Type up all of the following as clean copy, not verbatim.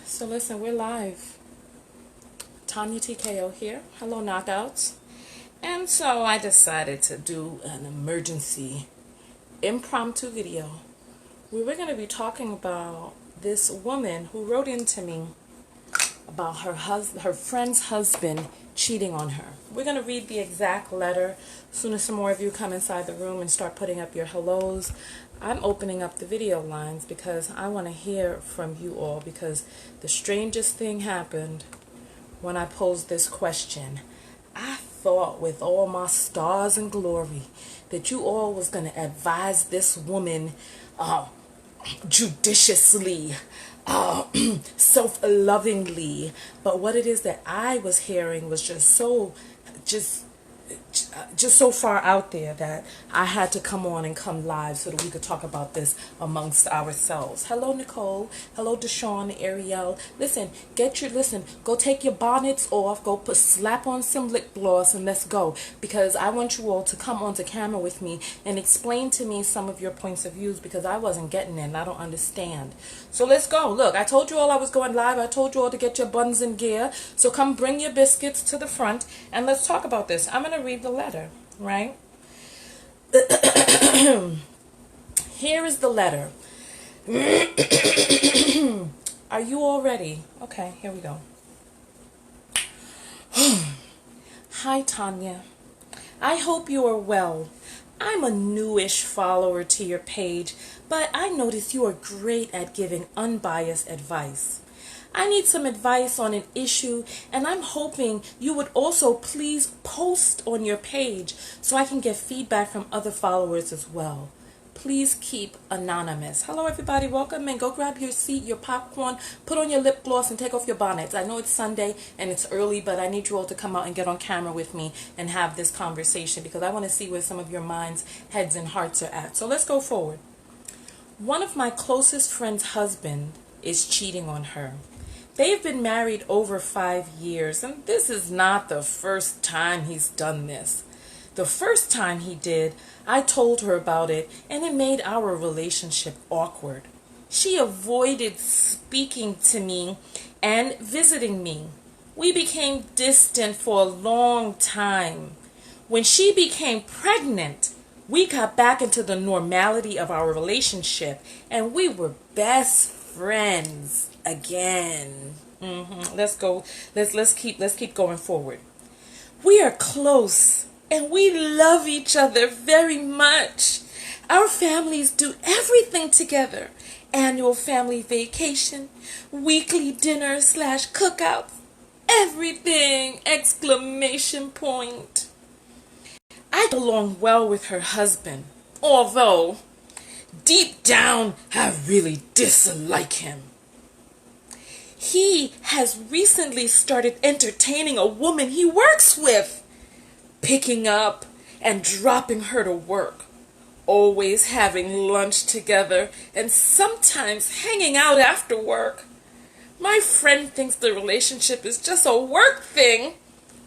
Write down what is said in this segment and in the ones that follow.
So listen, we're live. Tonya TKO here. Hello, knockouts. And so I decided to do an emergency impromptu video where we're going to be talking about this woman who wrote into me about her friend's husband cheating on her. We're going to read the exact letter. As soon as some more of you come inside the room and start putting up your hellos, I'm opening up the video lines because I want to hear from you all, because the strangest thing happened when I posed this question. I thought with all my stars and glory that you all was going to advise this woman judiciously, self-lovingly, but what it is that I was hearing was just so far out there that I had to come on and come live so that we could talk about this amongst ourselves. Hello, Nicole. Hello, Deshawn, Ariel. Listen, go take your bonnets off, slap on some lip gloss, and let's go, because I want you all to come onto camera with me and explain to me some of your points of views, because I wasn't getting it and I don't understand. So let's go. Look, I told you all I was going live. I told you all to get your buns in gear. So come bring your biscuits to the front and let's talk about this. I'm going to read the letter, right? Here is the letter. Are you all ready? Okay, here we go. Hi, Tonya. I hope you are well. I'm a newish follower to your page, but I notice you are great at giving unbiased advice. I need some advice on an issue, and I'm hoping you would also please post on your page so I can get feedback from other followers as well. Please keep anonymous. Hello, everybody. Welcome, and go grab your seat, your popcorn, put on your lip gloss, and take off your bonnets. I know it's Sunday and it's early, but I need you all to come out and get on camera with me and have this conversation, because I want to see where some of your minds, heads, and hearts are at. So let's go forward. One of my closest friend's husband is cheating on her. They've been married over 5 years, and this is not the first time he's done this. The first time he did, I told her about it, and it made our relationship awkward. She avoided speaking to me and visiting me. We became distant for a long time. When she became pregnant, we got back into the normality of our relationship, and we were best friends again. Let's go. Let's keep going forward. We are close and we love each other very much. Our families do everything together. Annual family vacation, weekly dinner / cookouts, everything! Exclamation point. I get along well with her husband, although deep down I really dislike him. He has recently started entertaining a woman he works with, picking up and dropping her to work, always having lunch together, and sometimes hanging out after work. My friend thinks the relationship is just a work thing,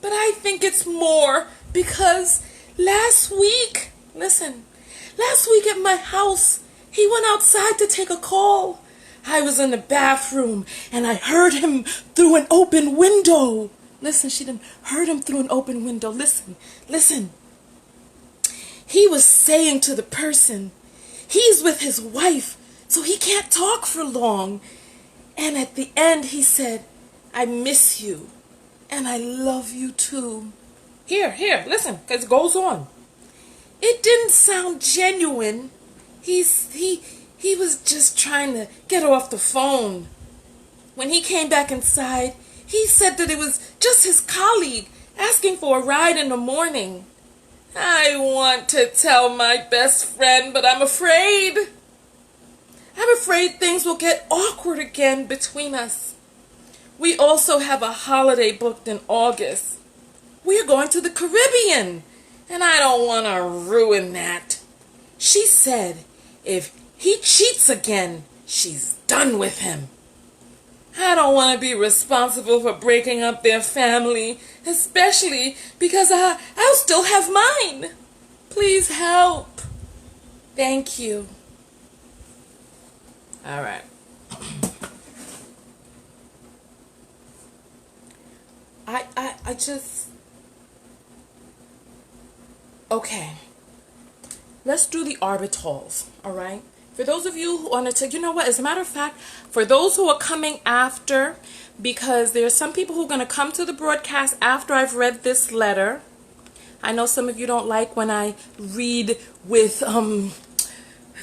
but I think it's more, because last week at my house, he went outside to take a call. I was in the bathroom and I heard him through an open window. Listen, she didn't heard him through an open window. Listen. He was saying to the person, he's with his wife, so he can't talk for long. And at the end he said, I miss you and I love you too. Here, listen, because it goes on. It didn't sound genuine. He was just trying to get off the phone. When he came back inside, he said that it was just his colleague asking for a ride in the morning. I want to tell my best friend, but I'm afraid. I'm afraid things will get awkward again between us. We also have a holiday booked in August. We're going to the Caribbean, and I don't want to ruin that. She said if he cheats again, she's done with him. I don't want to be responsible for breaking up their family, especially because I'll still have mine. Please help. Thank you. All right. I just, okay. Let's do the orbitals, all right? For those of you who want to, you know what, as a matter of fact, for those who are coming after, because there's some people who are going to come to the broadcast after I've read this letter. I know some of you don't like when I read with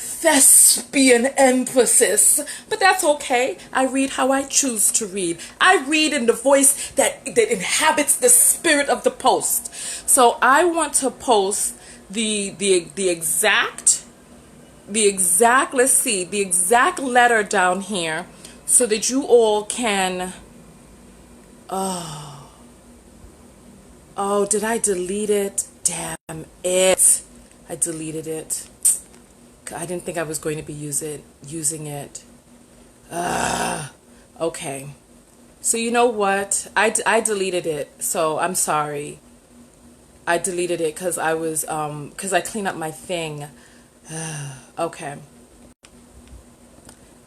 thespian emphasis, but that's okay. I read how I choose to read. I read in the voice that inhabits the spirit of the post. So I want to post the exact, let's see, the exact letter down here so that you all can, oh, did I delete it? Damn it. I deleted it. I didn't think I was going to be using it. Okay. So you know what? I deleted it. So I'm sorry. I deleted it because I was because I cleaned up my thing. Okay.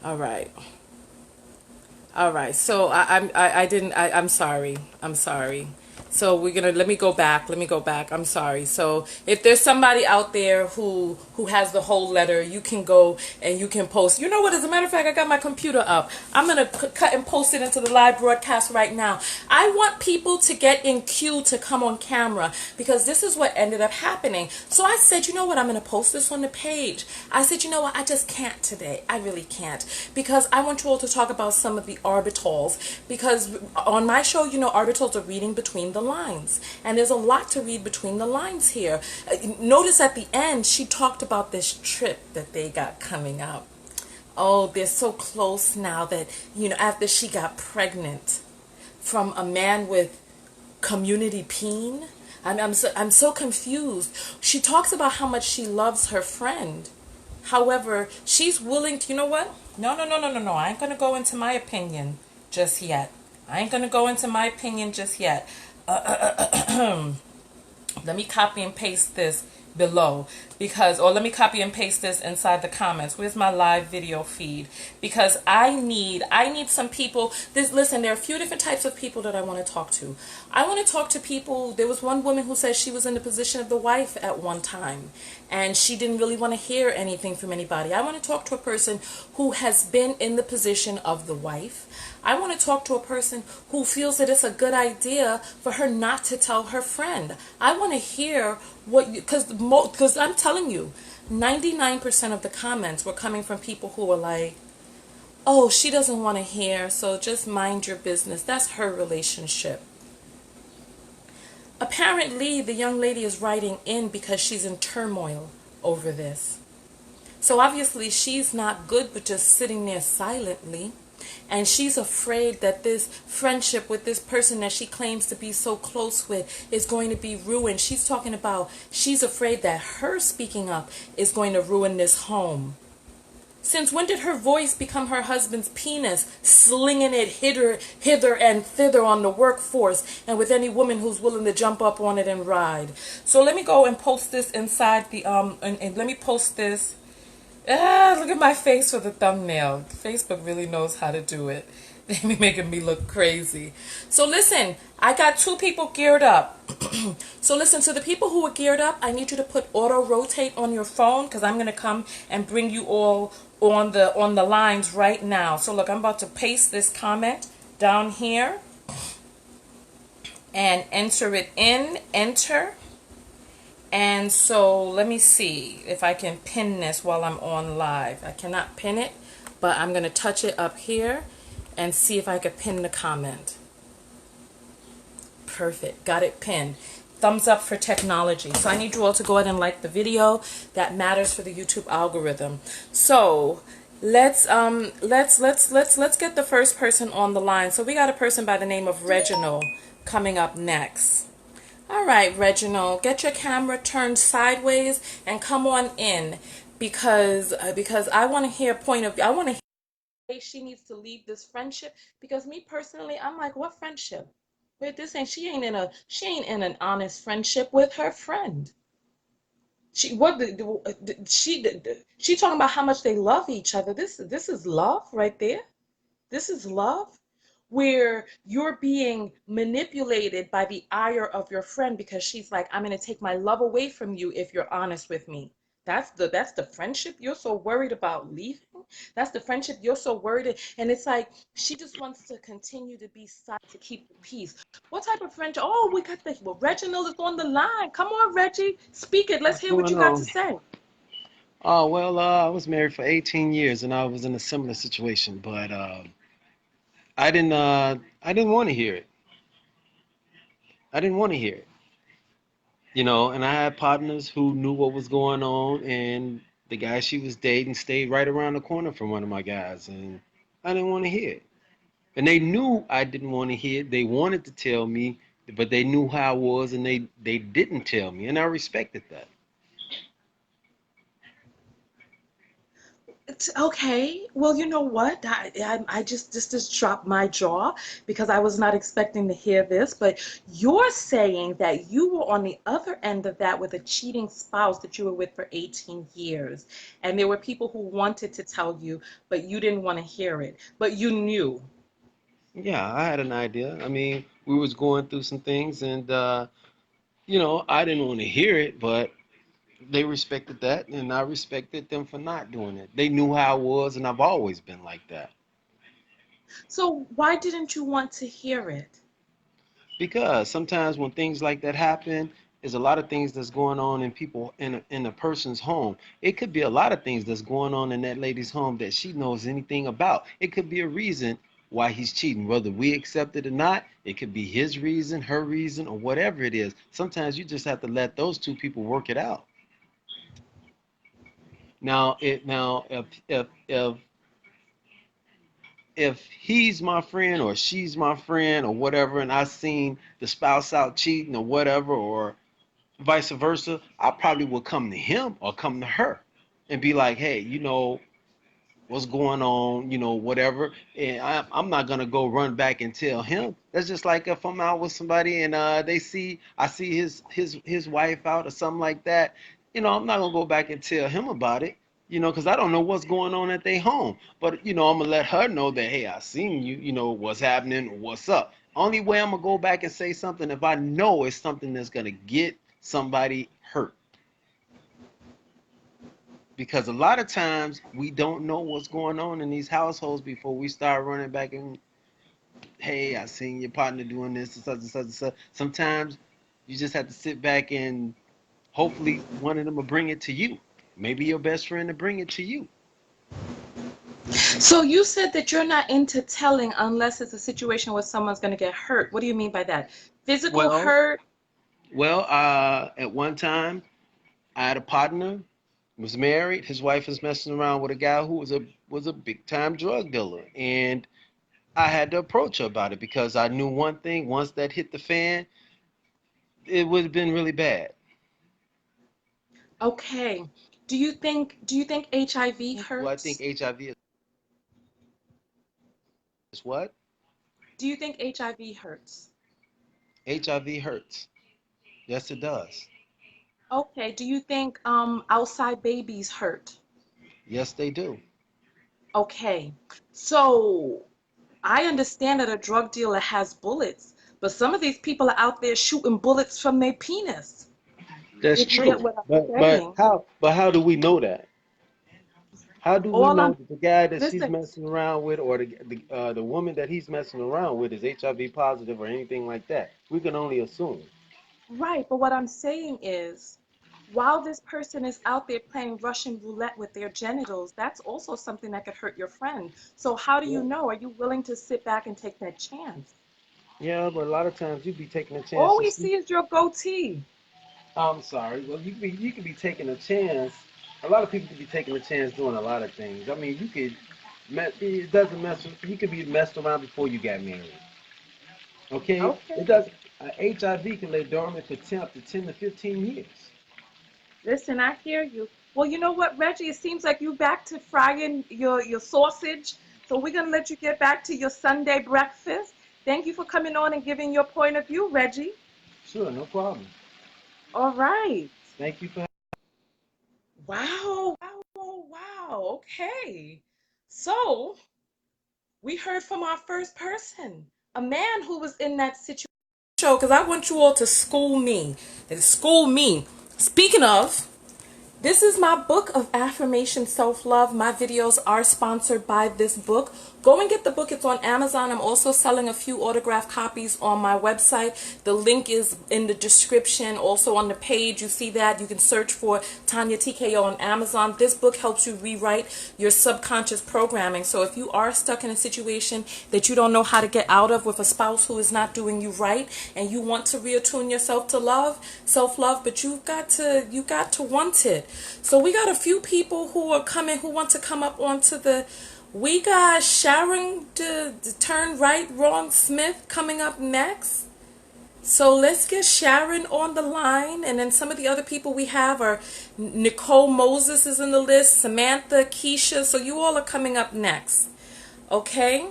All right. All right. So I'm sorry. I'm sorry. So we're gonna let me go back. I'm sorry. So if there's somebody out there who has the whole letter, you can go and you can post. You know what? As a matter of fact, I got my computer up. I'm gonna cut and post it into the live broadcast right now. I want people to get in queue to come on camera because this is what ended up happening. So I said, you know what? I'm gonna post this on the page. I said, you know what? I just can't today. I really can't because I want you all to talk about some of the orbitals because on my show, you know, orbitals are reading between the lines, and there's a lot to read between the lines here. Notice at the end she talked about this trip that they got coming up. Oh, they're so close now that, you know, after she got pregnant from a man with community peen. I'm so confused. She talks about how much she loves her friend. However, she's willing to, you know what? No. I ain't going to go into my opinion just yet. Let me copy and paste this below because, or let me copy and paste this inside the comments. Where's my live video feed? Because I need some people. Listen, there are a few different types of people that I want to talk to. I want to talk to people. There was one woman who said she was in the position of the wife at one time and she didn't really want to hear anything from anybody. I want to talk to a person who has been in the position of the wife. I want to talk to a person who feels that it's a good idea for her not to tell her friend. I want to hear what, because I'm telling you, 99% of the comments were coming from people who were like, oh, she doesn't want to hear, so just mind your business. That's her relationship. Apparently, the young lady is writing in because she's in turmoil over this. So obviously, she's not good with just sitting there silently. And she's afraid that this friendship with this person that she claims to be so close with is going to be ruined. She's talking about she's afraid that her speaking up is going to ruin this home. Since when did her voice become her husband's penis, slinging it hither and thither on the workforce and with any woman who's willing to jump up on it and ride? So let me go and post this inside the, and let me post this. Look at my face for the thumbnail. Facebook really knows how to do it. They be making me look crazy. So listen, I got two people geared up. So listen, to the people who are geared up, I need you to put auto rotate on your phone because I'm going to come and bring you all on the lines right now. So look, I'm about to paste this comment down here and enter it in. Enter. And so let me see if I can pin this while I'm on live. I cannot pin it, but I'm going to touch it up here and see if I can pin the comment. Perfect. Got it pinned. Thumbs up for technology. So I need you all to go ahead and like the video. That matters for the YouTube algorithm. So let's get the first person on the line. So we got a person by the name of Reginald coming up next. All right, Reginald, get your camera turned sideways and come on in because I want to hear a point of view. I want to hear she needs to leave this friendship because me personally, I'm like, what friendship? Wait, she ain't in an honest friendship with her friend. She talking about how much they love each other. This is love right there. This is love. where you're being manipulated by the ire of your friend because she's like, I'm going to take my love away from you if you're honest with me. That's the friendship you're so worried about leaving. That's the friendship you're so worried. And it's like she just wants to continue to be silent to keep the peace. What type of friendship? Oh, we got the well, Reginald is on the line. Come on, Reggie, speak it. Let's What's hear what going you got to on? say. Oh, well, I was married for 18 years and I was in a similar situation, but I didn't want to hear it. I didn't want to hear it. And I had partners who knew what was going on, and the guy she was dating stayed right around the corner from one of my guys, and I didn't want to hear it. And they knew I didn't want to hear it. They wanted to tell me, but they knew how I was, and they didn't tell me, and I respected that. It's okay. Well, you know what? I just just dropped my jaw because I was not expecting to hear this. But you're saying that you were on the other end of that with a cheating spouse that you were with for 18 years, and there were people who wanted to tell you, but you didn't want to hear it, but you knew. Yeah, I had an idea. I mean, we was going through some things, and I didn't want to hear it, but they respected that, and I respected them for not doing it. They knew how I was, and I've always been like that. So why didn't you want to hear it? Because sometimes when things like that happen, there's a lot of things that's going on in people in a person's home. It could be a lot of things that's going on in that lady's home that she knows anything about. It could be a reason why he's cheating, whether we accept it or not. It could be his reason, her reason, or whatever it is. Sometimes you just have to let those two people work it out. Now if he's my friend or she's my friend or whatever, and I seen the spouse out cheating or whatever, or vice versa, I probably would come to him or come to her and be like, hey, what's going on, whatever. And I'm not gonna go run back and tell him. That's just like if I'm out with somebody and I see his wife out or something like that. I'm not gonna go back and tell him about it. Because I don't know what's going on at their home. But I'm gonna let her know that hey, I seen you. What's happening, what's up. Only way I'm gonna go back and say something if I know it's something that's gonna get somebody hurt, because a lot of times we don't know what's going on in these households before we start running back and hey, I seen your partner doing this and such and such and such. Sometimes you just have to sit back and hopefully one of them will bring it to you. Maybe your best friend to bring it to you. So you said that you're not into telling unless it's a situation where someone's going to get hurt. What do you mean by that? Physical Well, hurt? at one time I had a partner, was married. His wife was messing around with a guy who was a big time drug dealer, and I had to approach her about it because I knew one thing: once that hit the fan, it would have been really bad. Okay. Do you think HIV Do I think hurts? HIV is what? Do you think HIV hurts? HIV hurts. Yes, it does. Okay. Do you think outside babies hurt? Yes, they do. Okay. So I understand that a drug dealer has bullets, but some of these people are out there shooting bullets from their penis. That's If you get true. what I'm But saying. how do we know that? How do we All know I'm that the guy that she's listen, messing around with or the woman that he's messing around with is HIV positive or anything like that? We can only assume. right, but what I'm saying is, while this person is out there playing Russian roulette with their genitals, that's also something that could hurt your friend. So how do you Yeah. know? Are you willing to sit back and take that chance? Yeah, but a lot of times you be taking a chance All to we see. see is your goattee. I'm sorry. Well, you could be taking a chance. A lot of people could be taking a chance doing a lot of things. I mean, it doesn't mess. You could be messed around before you got married. Okay, Okay. it does. HIV can lay dormant for 10 up to 10 to 15 years. Listen, I hear you. Well, you know what, Reggie? It seems like you back to frying your sausage. So we're gonna let you get back to your Sunday breakfast. Thank you for coming on and giving your point of view, Reggie. Sure, no problem. All right. Thank you for. Wow, wow, wow. Okay. So We heard from our first person, a man who was in that situation. Because I want you all to school me. School me. Speaking of, this is my book of affirmation self-love. My videos are sponsored by this book. Go and get the book. It's on Amazon. I'm also selling a few autographed copies on my website. The link is in the description. Also on the page, you see that. You can search for Tonya TKO on Amazon. This book helps you rewrite your subconscious programming. So if you are stuck in a situation that you don't know how to get out of with a spouse who is not doing you right, and you want to reattune yourself to self-love, but you got to want it. So we got a few people who are coming, who want to come up onto the. We got Sharon the Turn Right Wrong Smith coming up next. So let's get Sharon on the line, and then some of the other people we have are Nicole Moses is in the list, Samantha, Keisha. So you all are coming up next, okay?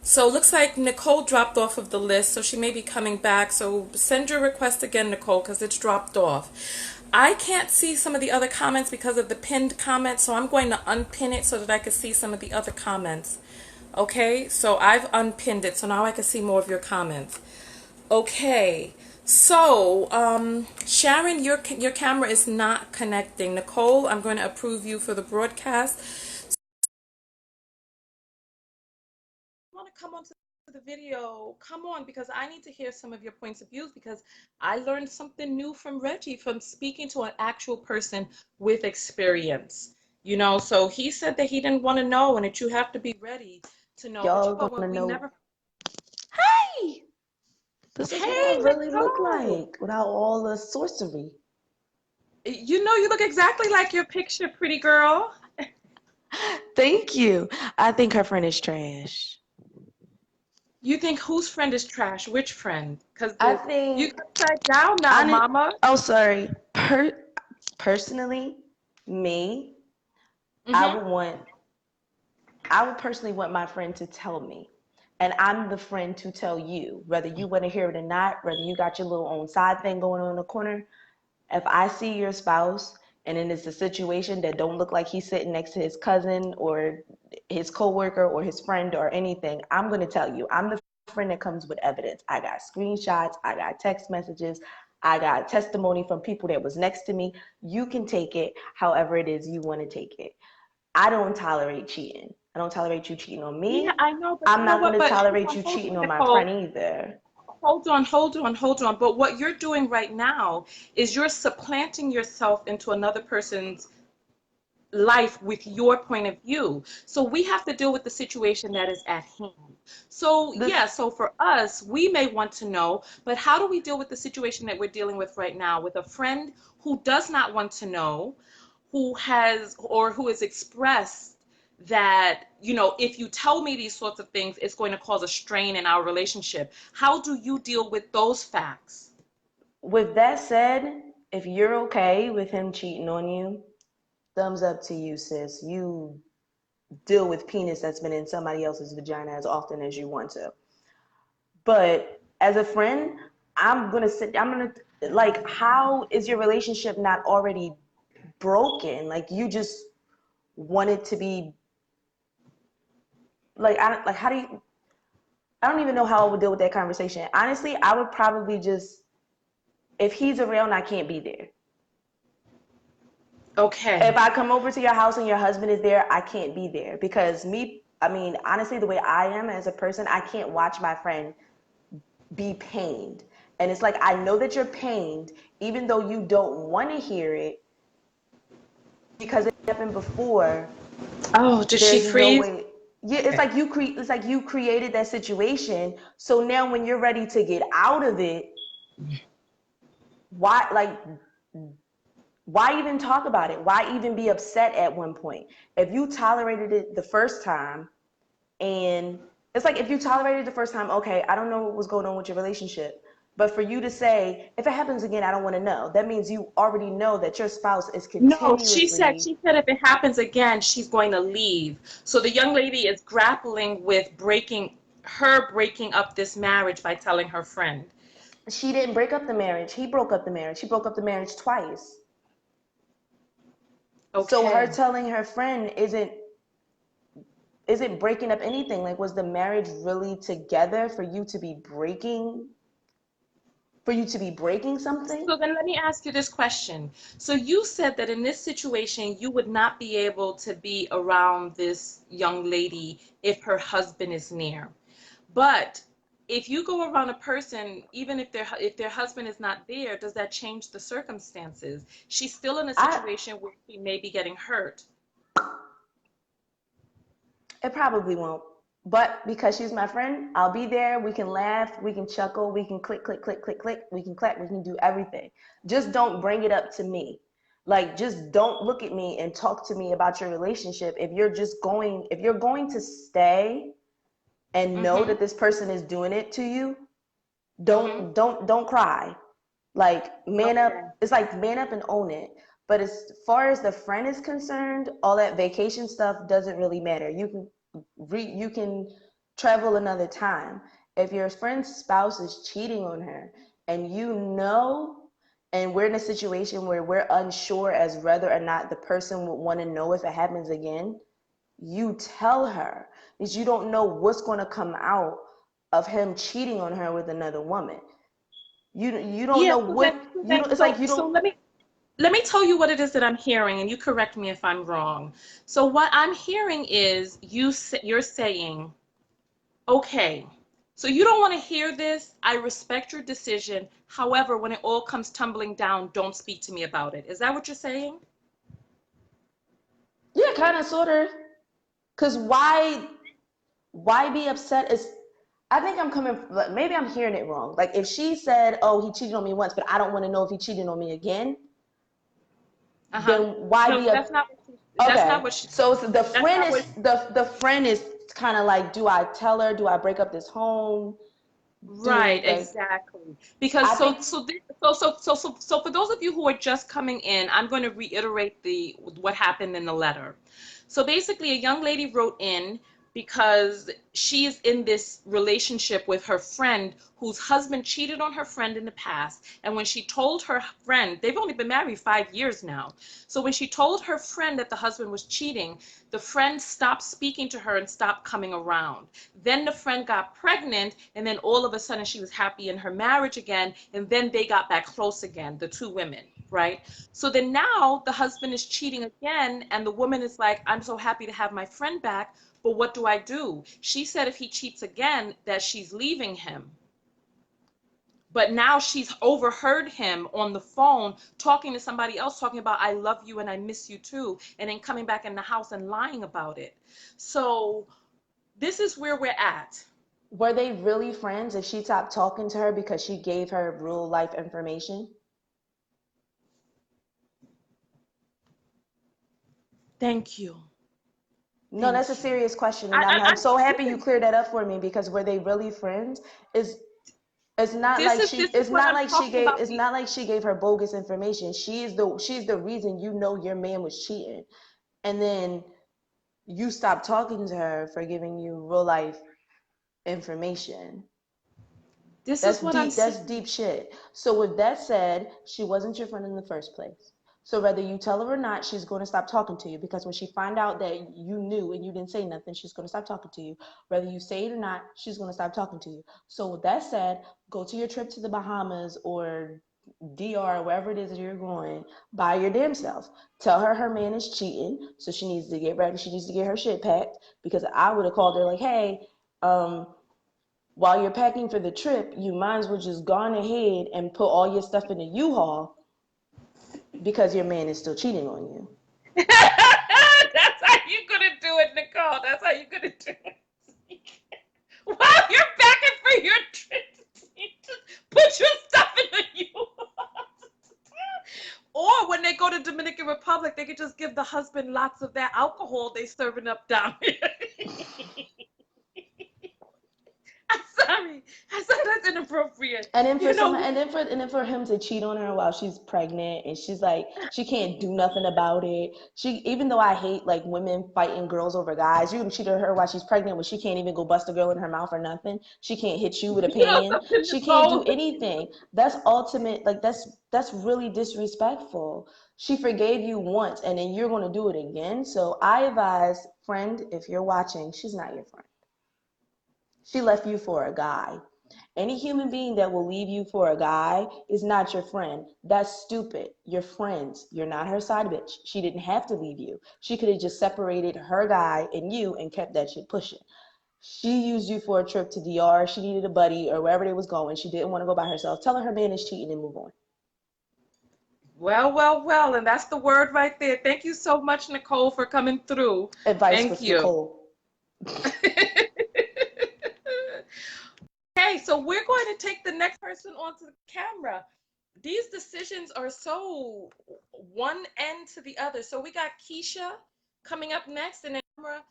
So it looks like Nicole dropped off of the list, so she may be coming back. So send your request again, Nicole, because it's dropped off. I can't see some of the other comments because of the pinned comments, so I'm going to unpin it so that I can see some of the other comments. Okay, so I've unpinned it, so now I can see more of your comments. Okay, so Sharon, your camera is not connecting. Nicole, I'm going to approve you for the broadcast. Want to come on to the video, come on, because I need to hear some of your points of views, because I learned something new from Reggie from speaking to an actual person with experience. So he said that he didn't want to know and that you have to be ready to know. But Y'all you know what? gonna We know. never. Hey, this is what I Hey, really look Nicole. like without all the sorcery. You look exactly like your picture, pretty girl. Thank you. I think her friend is trash. You think whose friend is trash? Which friend? Because I you think upside down now, I did. mama. Oh, sorry. Personally, me, I Mm-hmm. would want. I would personally want my friend to tell me, and I'm the friend to tell you, whether you want to hear it or not, whether you got your little own side thing going on in the corner. If I see your spouse and then it's a situation that don't look like he's sitting next to his cousin or his coworker or his friend or anything, I'm going to tell you. I'm the friend that comes with evidence. I got screenshots, I got text messages, I got testimony from people that was next to me. You can take it however it is you want to take it. I don't tolerate cheating. I don't tolerate you cheating on Yeah, me. I know, but you I'm know not going what? to But tolerate you hold cheating on, on my Nicole. friend either. Hold on. But what you're doing right now is you're supplanting yourself into another person's life with your point of view. So we have to deal with the situation that is at hand. So This yeah, so for us, we may want to know, but how do we deal with the situation that we're dealing with right now with a friend who does not want to know, who has or who has expressed that, if you tell me these sorts of things, it's going to cause a strain in our relationship. How do you deal with those facts? With that said, if you're okay with him cheating on you, thumbs up to you, sis. You deal with penis that's been in somebody else's vagina as often as you want to. But as a friend, like, how is your relationship not already broken? Like, you just want it to be, like, how do you, I don't even know how I would deal with that conversation. Honestly, I would probably just, if he's around, I can't be there. Okay. If I come over to your house and your husband is there, I can't be there because I mean, honestly, the way I am as a person, I can't watch my friend be pained. And it's like, I know that you're pained, even though you don't want to hear it because it happened before. Oh, did she There's no freeze? way. Yeah, it's like you created that situation. So now when you're ready to get out of it, why like why even talk about it? Why even be upset at one point? If you tolerated it the first time, and it's like, if you tolerated it the first time, okay, I don't know what was going on with your relationship. But for you to say, if it happens again, I don't want to know, that means you already know that your spouse is No, she said continuously. she said if it happens again, she's going to leave. So the young lady is grappling with breaking up this marriage by telling her friend. She didn't break up the marriage. He broke up the marriage. She broke up the marriage twice. So her Okay. telling her friend isn't isn't breaking up anything. Like, was the marriage really together for you to be breaking something? So then let me ask you this question. So you said that in this situation, you would not be able to be around this young lady if her husband is near. But if you go around a person, even if their husband is not there, does that change the circumstances? She's still in a I situation where she may be getting hurt. It probably won't. But because she's my friend, I'll be there. We can laugh, we can chuckle, we can click, click, click, click, click, we can clap, we can do everything. Just don't bring it up to me. Like, just don't look at me and talk to me about your relationship. If you're going to stay and know Mm-hmm. that this person is doing it to you, Mm-hmm. don't cry. Like, man up. Okay. It's like man up and own it. But as far as the friend is concerned, all that vacation stuff doesn't really matter. You can travel another time. If your friend's spouse is cheating on her and you know, and we're in a situation where we're unsure as whether or not the person would want to know if it happens again, you tell her, because you don't know what's going to come out of him cheating on her with another woman. You don't Yeah, know so what then, so you then, don't, it's like so you so don't. let me tell you what it is that I'm hearing, and you correct me if I'm wrong. So what I'm hearing is you're saying, okay, so you don't want to hear this. I respect your decision. However, when it all comes tumbling down, don't speak to me about it. Is that what you're saying? Yeah, kind of, sort of. Because why be upset? Is I think I'm coming. Maybe I'm hearing it wrong. Like, if she said, "Oh, he cheated on me once, but I don't want to know if he cheated on me again," Uh-huh. then why No, be up? that's not Okay, what she so said. the That's friend not is what the friend is kind of like, do I tell her? Do I break up this home? Right, Do like exactly. Because I think so for those of you who are just coming in, I'm going to reiterate the what happened in the letter. So basically, a young lady wrote in because she's in this relationship with her friend whose husband cheated on her friend in the past. And when she told her friend, they've only been married 5 years now. So when she told her friend that the husband was cheating, the friend stopped speaking to her and stopped coming around. Then the friend got pregnant, and then all of a sudden she was happy in her marriage again, and then they got back close again, the two women, right? So then now the husband is cheating again, and the woman is like, I'm so happy to have my friend back, but what do I do? She said if he cheats again, that she's leaving him. But now she's overheard him on the phone talking to somebody else, talking about, I love you and I miss you too, and then coming back in the house and lying about it. So this is where we're at. were they really friends if she stopped talking to her because she gave her real life information? Thank you. No, that's a Thank you. serious question, and I, I'm so happy you listen, cleared that up for me, because were they really friends? Is it's not like she this is it's what not I'm like she talking gave about. it's not like she gave her bogus information. She's the reason you know your man was cheating, and then you stop talking to her for giving you real life information. This That's is what I'm deep. That's saying. deep shit. So with that said, she wasn't your friend in the first place. So whether you tell her or not, she's going to stop talking to you, because when she find out that you knew and you didn't say nothing, she's going to stop talking to you. Whether you say it or not, she's going to stop talking to you. So with that said, go to your trip to the Bahamas or DR, wherever it is that you're going, by your damn self. Tell her her man is cheating, so she needs to get ready. She needs to get her shit packed, because I would have called her like, hey, um, while you're packing for the trip, you might as well just go on ahead and put all your stuff in a U-Haul, because your man is still cheating on you. That's how you're gonna do it, Nicole. That's how you're gonna do it. While you're packing for your trip, just put your stuff in the U. Or when they go to Dominican Republic, they could just give the husband lots of that alcohol they serving up down here. I'm sorry. I said that's inappropriate. And then for You some, know, and then for him to cheat on her while she's pregnant, and she's like, she can't do nothing about it. She, even though I hate like women fighting girls over guys, you can cheat on her while she's pregnant when she can't even go bust a girl in her mouth or nothing. She can't hit you with a you know pan. something, She can't do Nicole. anything. That's ultimate. Like, that's really disrespectful. She forgave you once, and then you're gonna do it again. So I advise Friend, if you're watching, she's not your friend. She left you for a guy. Any human being that will leave you for a guy is not your friend. That's stupid. You're friends. You're not her side bitch. She didn't have to leave you. She could have just separated her guy and you and kept that shit pushing. She used you for a trip to DR. She needed a buddy or wherever they was going. She didn't want to go by herself. Tell her man is cheating and move on. Well, well, well, and that's the word right there. Thank you so much, Nicole, for coming through. Advice Thank with you. Nicole. Okay, so we're going to take the next person onto the camera. These decisions are so one end to the other. So we got Keisha coming up next, and then camera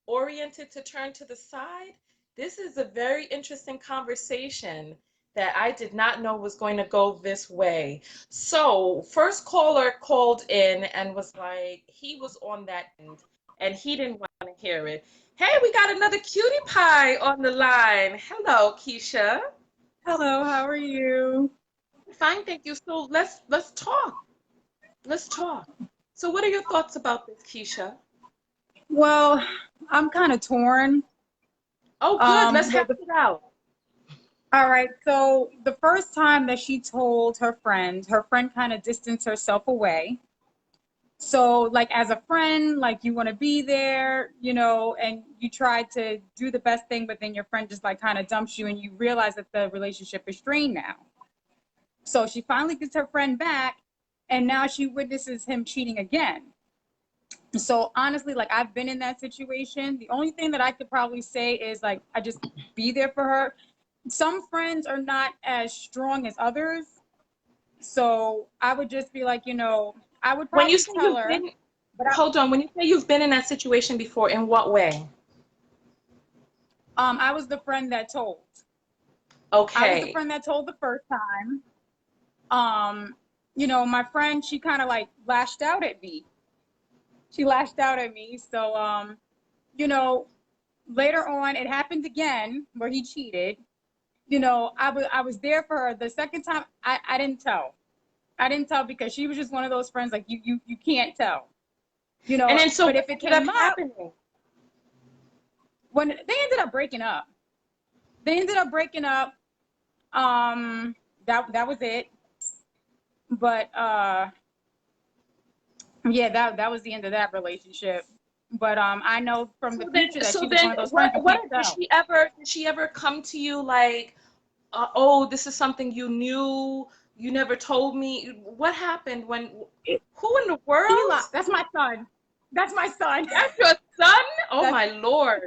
oriented to turn to the side. This is a very interesting conversation that I did not know was going to go this way. So, first caller called in and was like, he was on that end and he didn't want to hear it. Hey, we got another cutie pie on the line. Hello, Keisha. Hello, how are you? Fine, thank you. So let's talk. Let's talk. So what are your thoughts about this, Keisha? Well, I'm kind of torn. Oh, good. Let's Well, hash it out. all right. So the first time that she told her friend kind of distanced herself away. So like as a friend, like you want to be there, you know, and you try to do the best thing, but then your friend just like kind of dumps you and you realize that the relationship is strained now. So she finally gets her friend back and now she witnesses him cheating again. So honestly, like I've been in that situation. The only thing that I could probably say is like I just be there for her. Some friends are not as strong as others. So I would just be like, you know, I would When you probably say tell you've her, been, but hold on, when you say you've been in that situation before, in what way? I was the friend that told. I was the Okay. friend that told the first time. Um, you know, my friend, she kind of like lashed out at me. She lashed out at me. So you know, later on it happened again where he cheated. You know, I was there for her. The second time I didn't tell. I didn't tell because she was just one of those friends like you can't tell. You And know, then so but what if it ended up came up happening? when they ended up breaking up. They ended up breaking up. That was it. But yeah, that was the end of that relationship. But I know from the future that So she was then one of those friends you what can't tell. did she ever come to you like, oh, this is something you knew, you never told me? What happened when, who in the world? Eli, that's my son. That's my son. That's your son? Oh That's my Lord.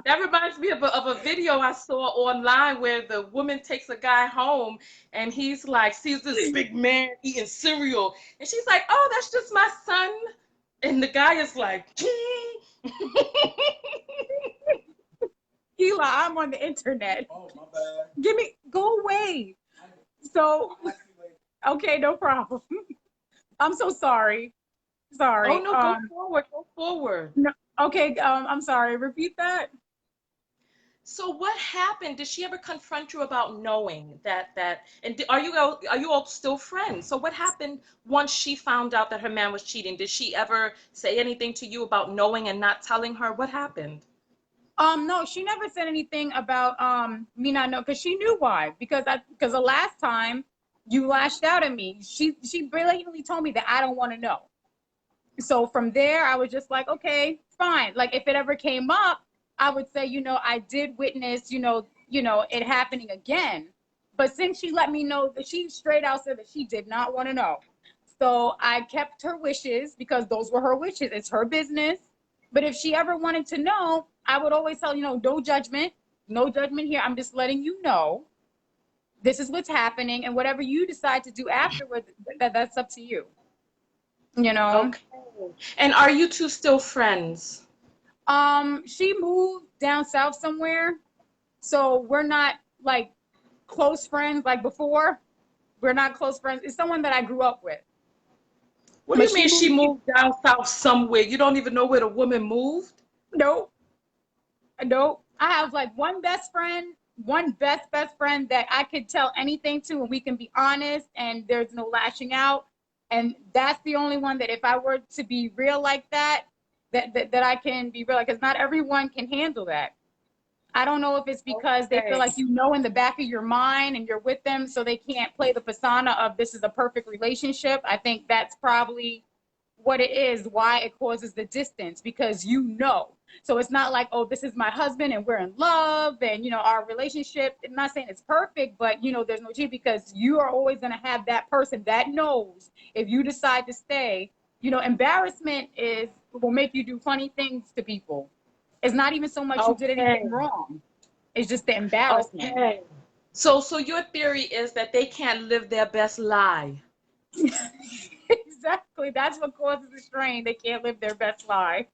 That reminds me of a video I saw online where the woman takes a guy home and he's like, sees this big man eating cereal. And she's like, oh, that's just my son. And the guy is like, Eli. I'm on the internet. Oh, my bad. Go away. So okay, no problem. I'm so sorry. oh Sorry. no, go forward, go forward. No, okay. I'm sorry. Repeat that. So what happened? Did she ever confront you about knowing that and are you all still friends? So what happened once she found out that her man was cheating? Did she ever say anything to you about knowing and not telling her? What happened? No, she never said anything about me not know because she knew why. Because the last time you lashed out at me, she blatantly told me that I don't want to know. So from there, I was just like, okay, fine. Like if it ever came up, I would say, you know, I did witness, it happening again. But since she let me know that she straight out said that she did not want to know. So I kept her wishes because those were her wishes. It's her business. But if she ever wanted to know, I would always tell, no judgment, no judgment here. I'm just letting you know this is what's happening. And whatever you decide to do afterwards, that's up to you. You know? Okay. And are you two still friends? She moved down south somewhere, so we're not like close friends like before. We're not close friends. It's someone that I grew up with, What do but you mean she moved down south somewhere? You don't even know where the woman moved? nope, nope. I have like one best friend, one best friend that I could tell anything to, and we can be honest, and there's no lashing out. And that's the only one that if I were to be real like that, that I can be real, because not everyone can handle that. I don't know if it's because they feel like in the back of your mind and you're with them, so they can't play the persona of this is a perfect relationship. I think that's probably what it is, why it causes the distance, because So it's not like, oh, this is my husband and we're in love and, our relationship, I'm not saying it's perfect, but, there's no change, because you are always going to have that person that knows if you decide to stay, embarrassment will make you do funny things to people. It's not even so much you did anything wrong. It's just the embarrassment. Okay. So your theory is that they can't live their best lie. Exactly. That's what causes the strain. They can't live their best life.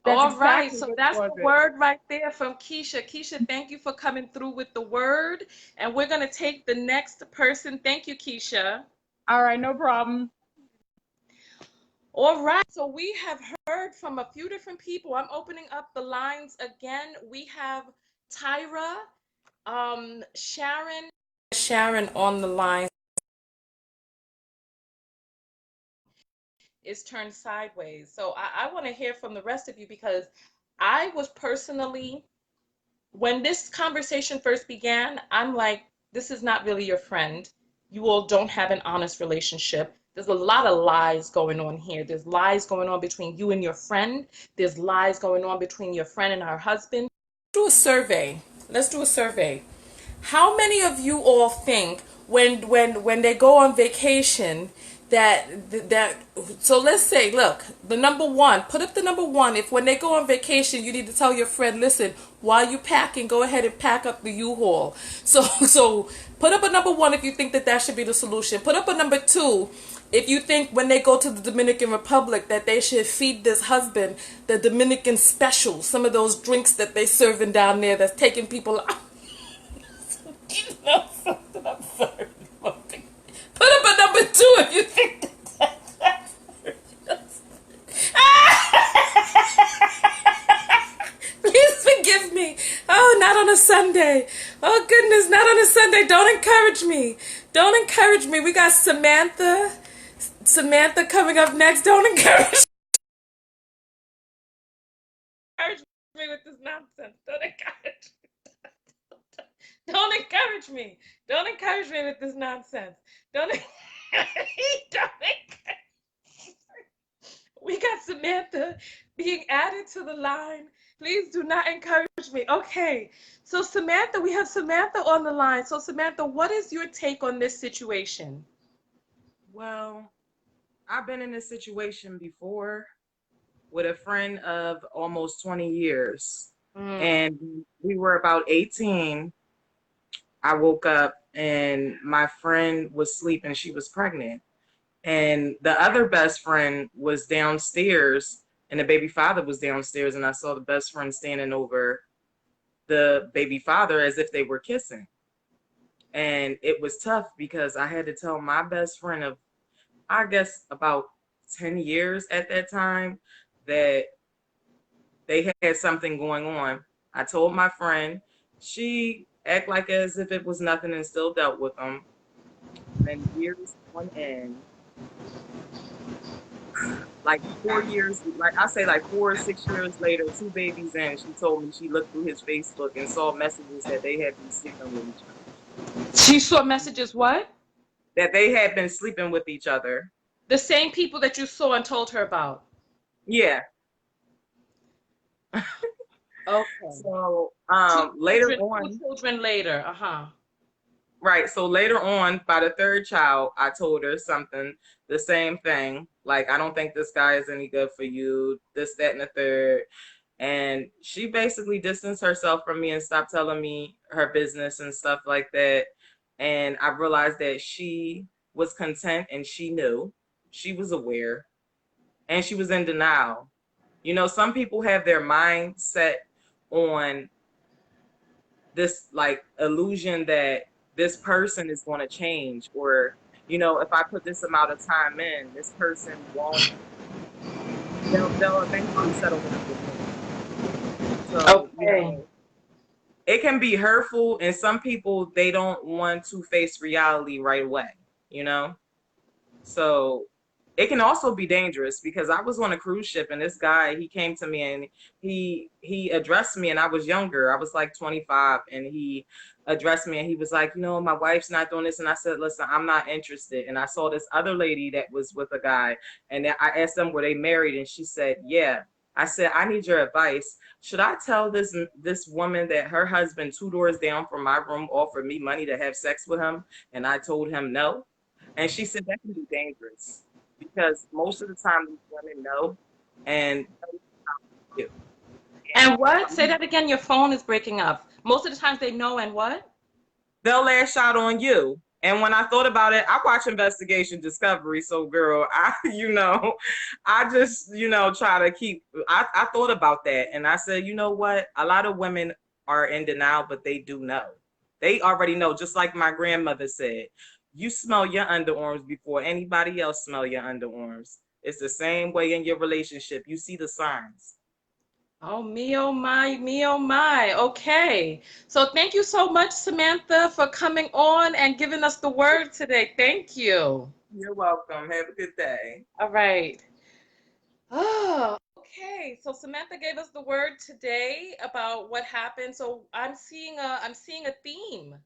All right, so that's the word right there from Keisha. Keisha, thank you for coming through with the word. And we're going to take the next person. Thank you, Keisha. All right, no problem. All right, so we have heard from a few different people. I'm opening up the lines again. We have Tyra, Sharon on the line. is turned sideways. So I want to hear from the rest of you, because I was personally, when this conversation first began, I'm like, this is not really your friend. You all don't have an honest relationship. There's a lot of lies going on here. There's lies going on between you and your friend. There's lies going on between your friend and her husband. Do a survey. Let's do a survey. How many of you all think when they go on vacation that so let's say, look, the number one, put up the number one. If when they go on vacation, you need to tell your friend, listen, while you packing, go ahead and pack up the U-Haul. So put up a number one if you think that should be the solution. Put up a number two if you think when they go to the Dominican Republic that they should feed this husband the Dominican special, some of those drinks that they serving down there that's taking people out. You know something, I'm sorry. Put up a number two if you think that's Please forgive me. Oh, not on a Sunday. Oh, goodness, not on a Sunday. Don't encourage me. Don't encourage me. We got Samantha coming up next. Don't encourage me with this nonsense. Don't encourage me. Don't encourage me. Don't encourage me with this nonsense. Don't encourage. We got Samantha being added to the line. Please do not encourage me. Okay, so Samantha, we have Samantha on the line. So Samantha, what is your take on this situation? Well, I've been in this situation before with a friend of almost 20 years. And we were about 18. I woke up and my friend was sleeping. She was pregnant. And the other best friend was downstairs and the baby father was downstairs. And I saw the best friend standing over the baby father as if they were kissing. And it was tough because I had to tell my best friend of, I guess, about 10 years at that time that they had something going on. I told my friend, she act like as if it was nothing and still dealt with them. And then years on end, like 4 years, like I say, like 4 or 6 years later, 2 babies in, she told me she looked through his Facebook and saw messages that they had been sleeping with each other. She saw messages what? That they had been sleeping with each other. The same people that you saw and told her about? Yeah. Okay. So later on, 2 children later, right. So later on, by the third child, I told her something, the same thing. Like, I don't think this guy is any good for you, this, that, and the third. And she basically distanced herself from me and stopped telling me her business and stuff like that. And I realized that she was content and she knew, she was aware, and she was in denial. You know, some people have their mind set on this like illusion that this person is going to change, or, you know, if I put this amount of time in, this person won't, they'll eventually settle down with me. So, you know, it can be hurtful, and some people, they don't want to face reality right away, you know? So it can also be dangerous because I was on a cruise ship and this guy, he came to me and he addressed me and I was younger. I was like 25 and he addressed me and he was like, my wife's not doing this. And I said, listen, I'm not interested. And I saw this other lady that was with a guy and I asked them, were they married? And she said, yeah. I said, I need your advice. Should I tell this woman that her husband 2 doors down from my room offered me money to have sex with him? And I told him no. And she said that can be dangerous because most of the time these women know and you. And what? Say And that again. Your phone is breaking up. Most of the times they know and what? they'll lash out on you. And when I thought about it, I watch Investigation Discovery. So, girl, I just, try to keep. I thought about that, and I said, you know what? A lot of women are in denial, but they do know. They already know. Just like my grandmother said, you smell your underarms before anybody else smell your underarms. It's the same way in your relationship. You see the signs. Oh, me, oh my, me, oh my. Okay. So thank you so much, Samantha, for coming on and giving us the word today. Thank you. You're welcome. Have a good day. All right. Oh, okay. So Samantha gave us the word today about what happened. So I'm seeing a theme.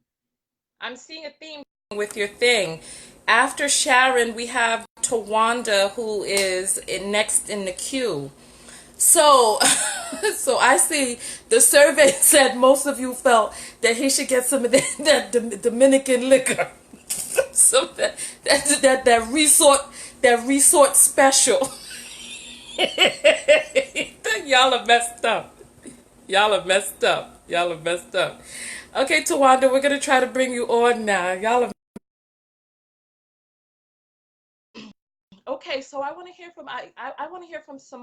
I'm seeing a theme with your thing. After Sharon, we have Tawanda, who is next in the queue. So, so I see the survey said most of you felt that he should get some of that Dominican liquor, some that resort special. Y'all are messed up. Y'all are messed up. Y'all are messed up. Okay, Tawanda, we're gonna try to bring you on now. Y'all are okay. So I want to hear from I want to hear from some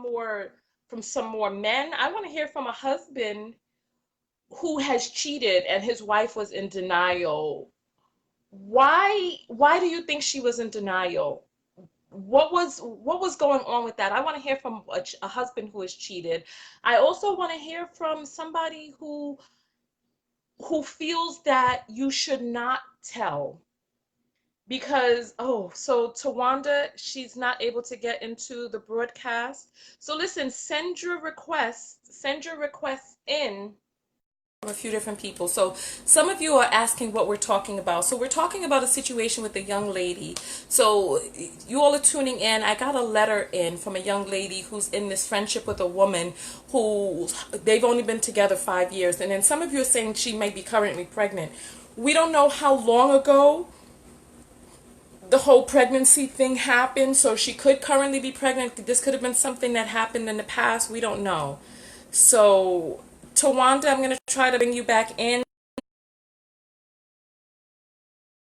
more men. I want to hear from a husband who has cheated and his wife was in denial. Why do you think she was in denial? What was going on with that? I want to hear from a husband who has cheated. I also want to hear from somebody who feels that you should not tell because so Tawanda, she's not able to get into the broadcast. So listen, send your requests in from a few different people. So some of you are asking what we're talking about. So we're talking about a situation with a young lady. So you all are tuning in. I got a letter in from a young lady who's in this friendship with a woman who they've only been together 5 years. And then some of you are saying she may be currently pregnant. We don't know how long ago the whole pregnancy thing happened. So she could currently be pregnant. This could have been something that happened in the past. We don't know. So Tawanda, I'm going to try to bring you back in.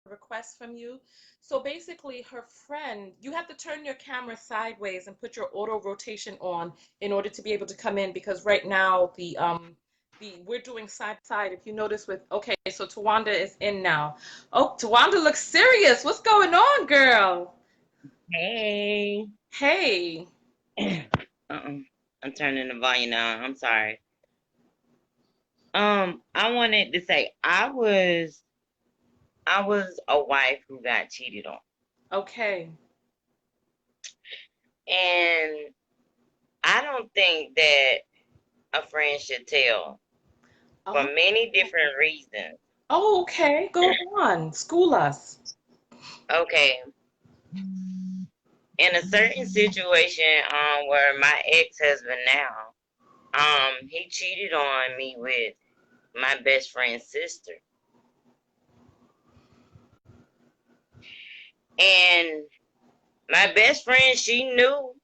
Request from you. So basically, her friend, you have to turn your camera sideways and put your auto rotation on in order to be able to come in because right now the we're doing side to side. If you notice with okay, so Tawanda is in now. Oh, Tawanda looks serious. What's going on, girl? Hey. Hey. I'm turning the volume down. I'm sorry. I wanted to say I was a wife who got cheated on. Okay. And I don't think that a friend should tell for Oh. many different reasons. Oh, okay. Go on. School us. Okay. In a certain situation, where my ex-husband now, he cheated on me with my best friend's sister. And my best friend, she knew,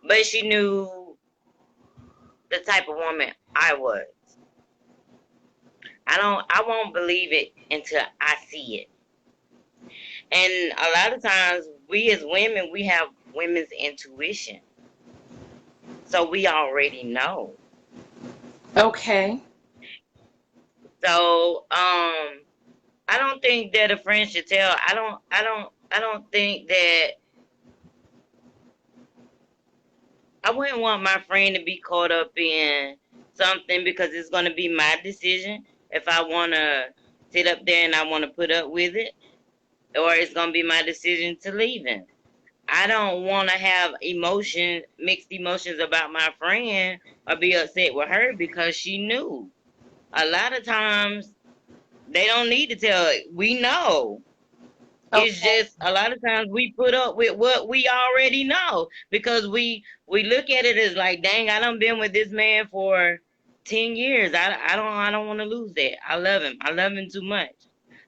but she knew the type of woman I was. I won't believe it until I see it. And a lot of times we as women, we have women's intuition. So we already know. Okay. So, I don't think that a friend should tell. I don't think that I wouldn't want my friend to be caught up in something because it's going to be my decision if I want to sit up there and I want to put up with it, or it's going to be my decision to leave him. I don't want to have mixed emotions about my friend or be upset with her because she knew. A lot of times they don't need to tell it. We know. It's Okay. just a lot of times we put up with what we already know because we look at it as like, dang, I done been with this man for 10 years. I don't want to lose that. I love him. I love him too much.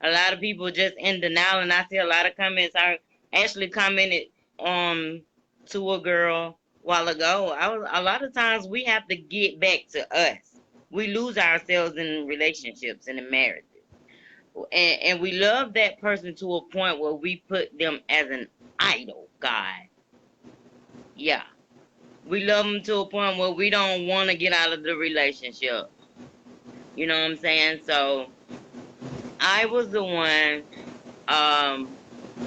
A lot of people just in denial, and I see a lot of comments. I actually commented to a girl a while ago. A lot of times we have to get back to us. We lose ourselves in relationships and in marriage, and we love that person to a point where we put them as an idol god. Yeah, we love them to a point where we don't want to get out of the relationship. You know what I'm saying? So I was the one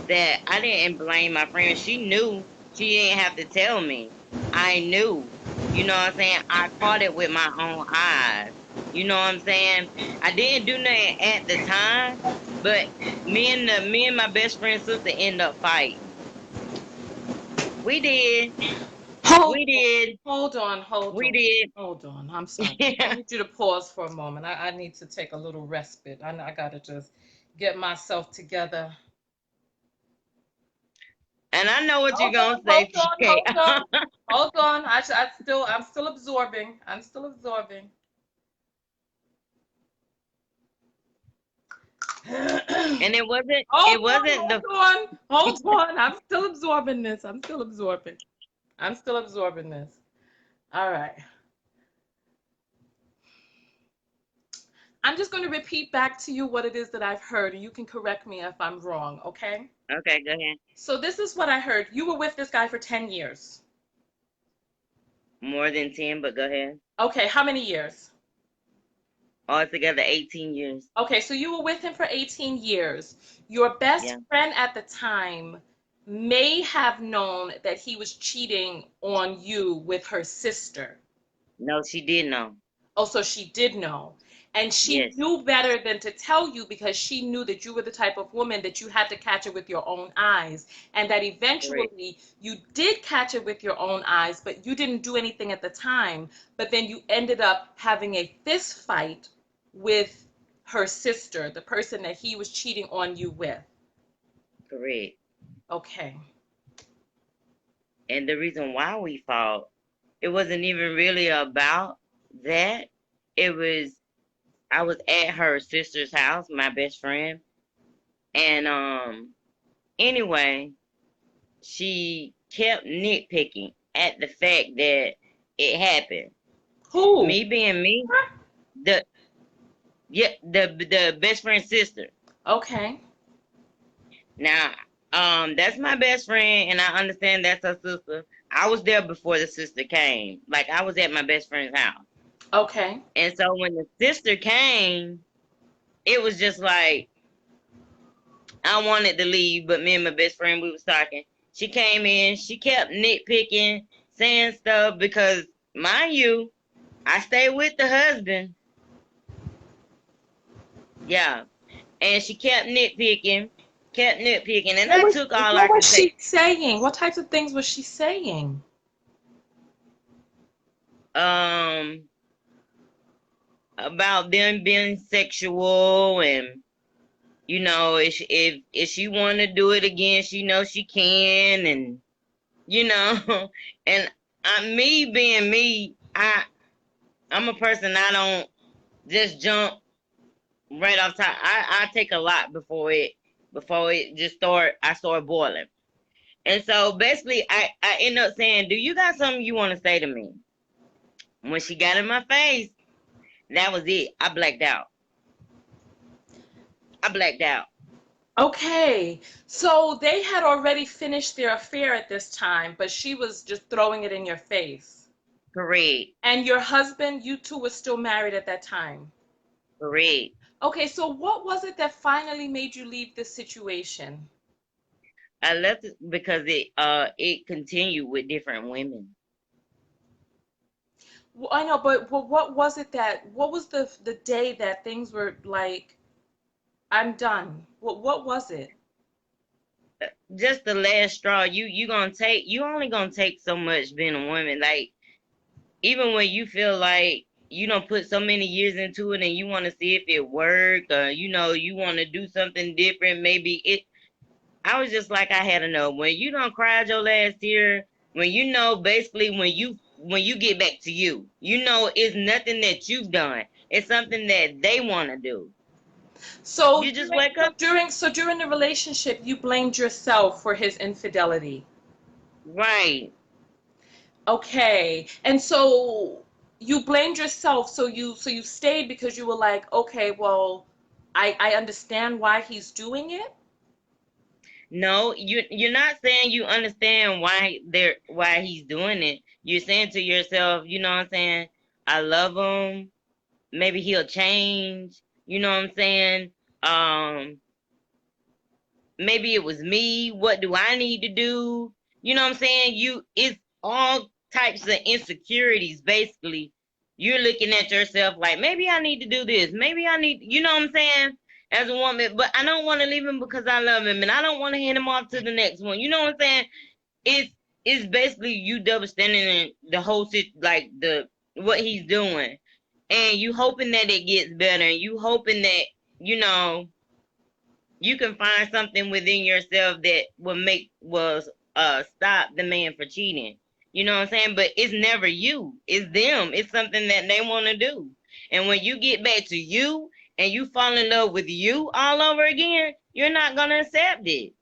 that I didn't blame my friend. She knew. She didn't have to tell me. I knew. You know what I'm saying? I caught it with my own eyes. You know what I'm saying? I didn't do nothing at the time, but me and my best friend's sister end up fighting. We did. Hold We did. hold on, hold We on. did. Hold on. I'm sorry. I Yeah. need you to pause for a moment. I need to take a little respite. I gotta just get myself together. And I know what you're Hold gonna on, say, hold on, TK. hold on. Hold on. I'm still absorbing. I'm still absorbing. And Hold it on, wasn't hold the on, hold on. I'm still absorbing this. I'm still absorbing. I'm still absorbing this. All right. I'm just going to repeat back to you what it is that I've heard, and you can correct me if I'm wrong, okay? Okay, go ahead. So this is what I heard. You were with this guy for 10 years. More than 10, but go ahead. Okay, how many years? Altogether 18 years. Okay, so you were with him for 18 years. Your best Yeah. friend at the time may have known that he was cheating on you with her sister. No, she did know. Oh, so she did know. And she Yes. knew better than to tell you because she knew that you were the type of woman that you had to catch it with your own eyes. And that Correct. eventually you did catch it with your own eyes, but you didn't do anything at the time. But then you ended up having a fist fight with her sister, the person that he was cheating on you with. Correct. Okay. And the reason why we fought, it wasn't even really about that. It was I was at her sister's house, my best friend, and anyway, she kept nitpicking at the fact that it happened. Who? Me being me, the the best friend's sister. Okay. Now, that's my best friend, and I understand that's her sister. I was there before the sister came. Like I was at my best friend's house. Okay. And so when the sister came, it was just like I wanted to leave, but me and my best friend we was talking. She came in, she kept nitpicking, saying stuff because mind you, I stayed with the husband. Yeah. And she kept nitpicking, and I took all I What was could take. she saying? What types of things was she saying? Um about them being sexual, and if she want to do it again, she knows she can, and you know and me being me, I'm a person, I don't just jump right off top. I take a lot before it just start boiling. And so basically I end up saying, do you got something you want to say to me? When she got in my face, that was it. I blacked out. Okay, so they had already finished their affair at this time, but she was just throwing it in your face. Correct. And your husband, you two were still married at that time. Correct. Okay, so what was it that finally made you leave this situation? I left it because it continued with different women. Well, I know, but what was it what was the day that things were like, I'm done? What was it? just the last straw. You only gonna take so much being a woman. Like, even when you feel like you don't put so many years into it and you want to see if it work, or you want to do something different, maybe it I was just like, I had to know when you don't cry your last tear, when basically when you get back to you, it's nothing that you've done. It's something that they want to do. So You just during wake so up. during so during the relationship, you blamed yourself for his infidelity. Right. Okay. And so you blamed yourself, so you stayed because you were like, okay, well, I understand why he's doing it. No, you're not saying you understand why he's doing it. You're saying to yourself, you know what I'm saying? I love him. Maybe he'll change. You know what I'm saying? Um, Maybe it was me. What do I need to do? You know what I'm saying? It's all types of insecurities, basically. You're looking at yourself like, maybe I need to do this. Maybe I need, you know what I'm saying? As a woman, but I don't want to leave him because I love him and I don't want to hand him off to the next one. You know what I'm saying? It's, it's basically you double standing in the whole like what he's doing. And you hoping that it gets better and you hoping that, you know, you can find something within yourself that will stop the man for cheating. You know what I'm saying? But it's never you. It's them. It's something that they want to do. And when you get back to you and you fall in love with you all over again, you're not gonna accept it.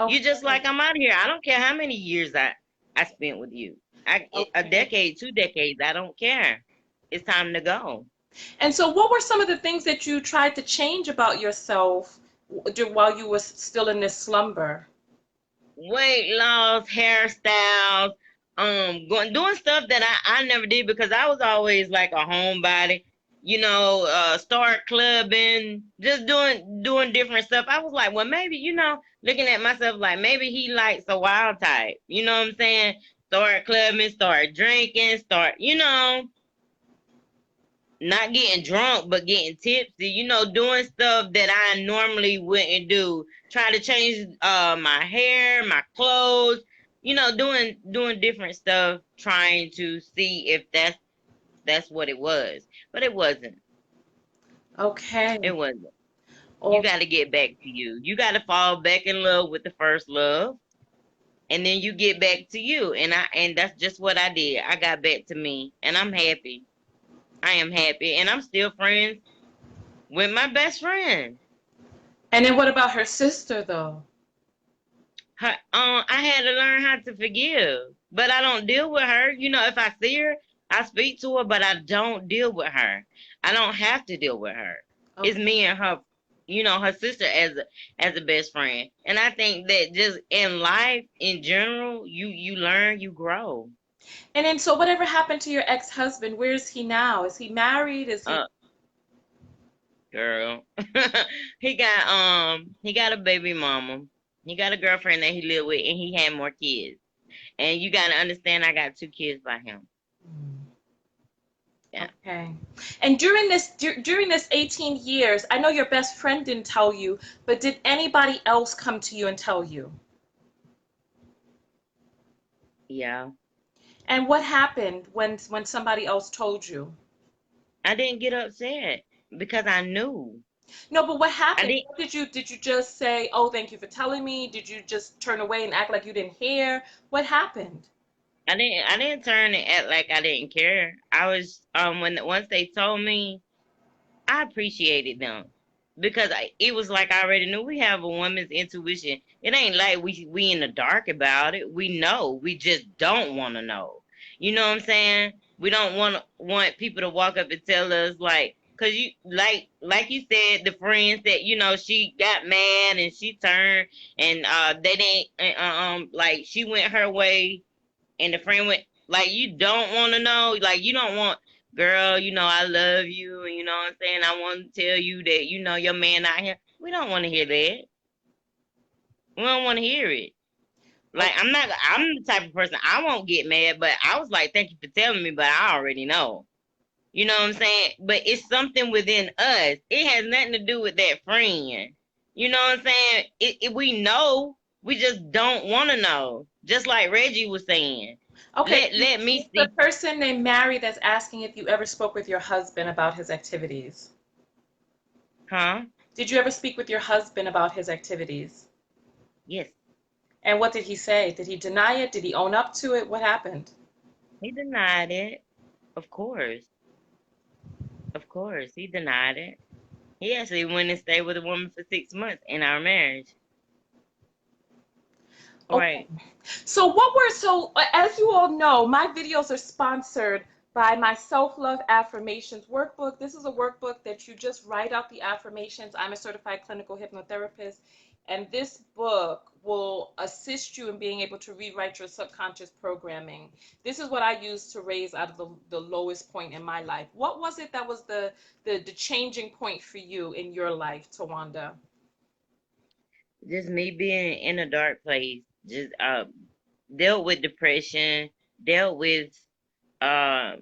You just Okay. like, I'm out of here. I don't care how many years I spent with you. A Okay. decade, 2 decades, I don't care. It's time to go. And so, what were some of the things that you tried to change about yourself while you were still in this slumber? Weight loss, hairstyles, doing stuff that I never did because I was always like a homebody, start clubbing, just doing different stuff. I was like, well, maybe, looking at myself like maybe he likes a wild type, you know what I'm saying? Start clubbing, start drinking, not getting drunk, but getting tipsy, doing stuff that I normally wouldn't do. Try to change my hair, my clothes, doing different stuff, trying to see if that's what it was. But it wasn't. Okay. It wasn't. You Oh, gotta get back to you. You gotta fall back in love with the first love. And then you get back to you. And that's just what I did. I got back to me. And I'm happy. I am happy. And I'm still friends with my best friend. and then what about her sister, though? I had to learn how to forgive, but I don't deal with her. If I see her, I speak to her, but I don't deal with her. I don't have to deal with her. It's Okay. me and her, her sister as a best friend. And I think that just in life in general, you learn, you grow. And then, so whatever happened to your ex-husband? Where is he now? Is he married? Is he? Uh, Girl, he got a baby mama. He got a girlfriend that he lived with, and he had more kids. And you gotta understand, I got 2 kids by him. Yeah. Okay. And during this 18 years, I know your best friend didn't tell you, but did anybody else come to you and tell you? Yeah. And what happened when somebody else told you? I didn't get upset because I knew. No, but what I happened? didn't What did you just say, "Oh, thank you for telling me"? Did you just turn away and act like you didn't hear? What happened? I didn't turn and act like I didn't care. I was when once they told me, I appreciated them because it was like I already knew we have a woman's intuition. It ain't like we in the dark about it. We know. We just don't want to know. You know what I'm saying? We don't want people to walk up and tell us like, cause you like you said, the friends that she got mad and she turned and they didn't like she went her way and the friend went, like, you don't want to know, like you don't want, girl, I love you, and you know what I'm saying, I want to tell you that your man out here. We don't want to hear that. We don't want to hear it. Like, Okay. I'm the type of person, I won't get mad, but I was like, thank you for telling me, but I already know. You know what I'm saying? But it's something within us. It has nothing to do with that friend. You know what I'm saying? We know, We just don't want to know. Just like Reggie was saying. Okay, Let me is the see. person named Mary that's asking if you ever spoke with your husband about his activities? Huh? Did you ever speak with your husband about his activities? Yes. And what did he say? Did he deny it? Did he own up to it? What happened? He denied it. Of course. Of course. He denied it. He actually went and stayed with a woman for 6 months in our marriage. Okay. Right. As you all know, my videos are sponsored by my self-love affirmations workbook. This is a workbook that you just write out the affirmations. I'm a certified clinical hypnotherapist, and this book will assist you in being able to rewrite your subconscious programming. This is what I used to raise out of the lowest point in my life. What was it that was the changing point for you in your life, Tawanda? Just me being in a dark place. Just dealt with depression, dealt with uh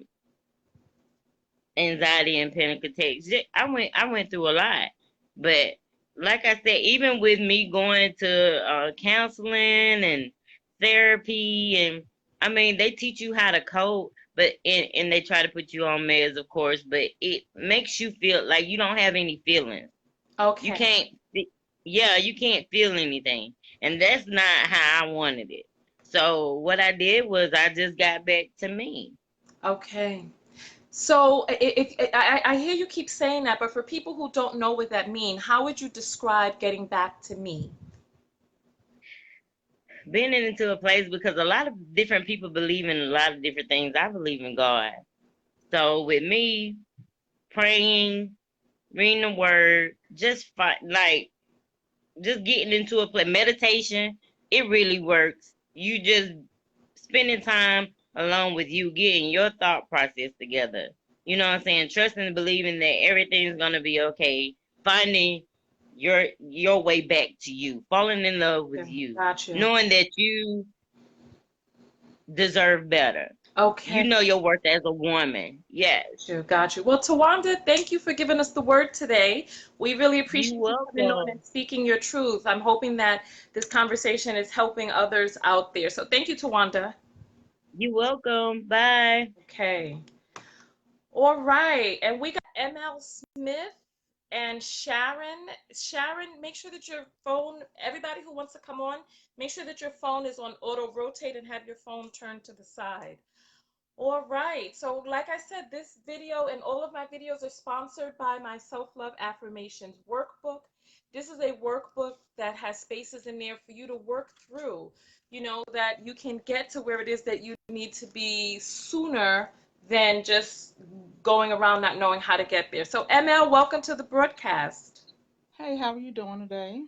anxiety and panic attacks. I went through a lot. But like I said, even with me going to counseling and therapy, and I mean they teach you how to cope, but and they try to put you on meds, of course, but it makes you feel like you don't have any feelings. You Okay. can't yeah, you can't feel anything. And that's not how I wanted it. So what I did was I just got back to me. Okay. So I hear you keep saying that, but for people who don't know what that means, how would you describe getting back to me? Being into a place because a lot of different people believe in a lot of different things. I believe in God. So with me praying, reading the word, like just getting into a place, meditation, it really works. You just spending time alone with you, getting your thought process together. You know what I'm saying? Trusting and believing that everything's gonna be okay. Finding your way back to you. Falling in love with Yeah, you. got you. Knowing that you deserve better. You Okay, know your worth as a woman. Yes. got you, got you. Well, Tawanda, thank you for giving us the word today. We really You appreciate you coming on and welcome. speaking your truth. I'm hoping that this conversation is helping others out there. So thank you, Tawanda. You welcome. Bye. Okay. All right. And we got ML Smith and Sharon. Sharon, make sure that your phone, everybody who wants to come on, make sure that your phone is on auto rotate and have your phone turned to the side. All right. So, like I said, this video and all of my videos are sponsored by my Self-Love Affirmations workbook. This is a workbook that has spaces in there for you to work through, that you can get to where it is that you need to be sooner than just going around not knowing how to get there. So, ML, welcome to the broadcast. Hey, how are you doing today?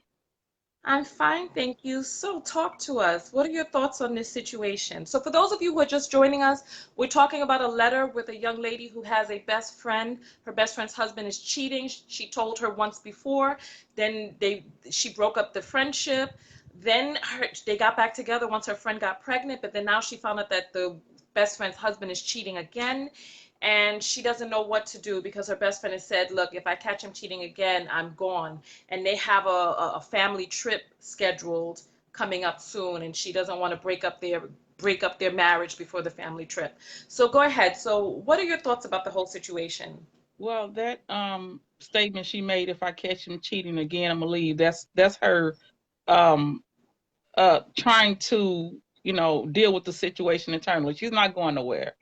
I'm fine, thank you. So, talk to us. What are your thoughts on this situation? So, for those of you who are just joining us, we're talking about a letter with a young lady who has a best friend. Her best friend's husband is cheating. She told her once before. Then she broke up the friendship. Then they got back together once her friend got pregnant, but then now she found out that the best friend's husband is cheating again. And she doesn't know what to do because her best friend has said, look, if I catch him cheating again, I'm gone. And they have a family trip scheduled coming up soon, and she doesn't want to break up their marriage before the family trip. So go ahead. So what are your thoughts about the whole situation? Well, that statement she made, if I catch him cheating again, I'm gonna leave. That's her um trying to, deal with the situation internally. She's not going nowhere.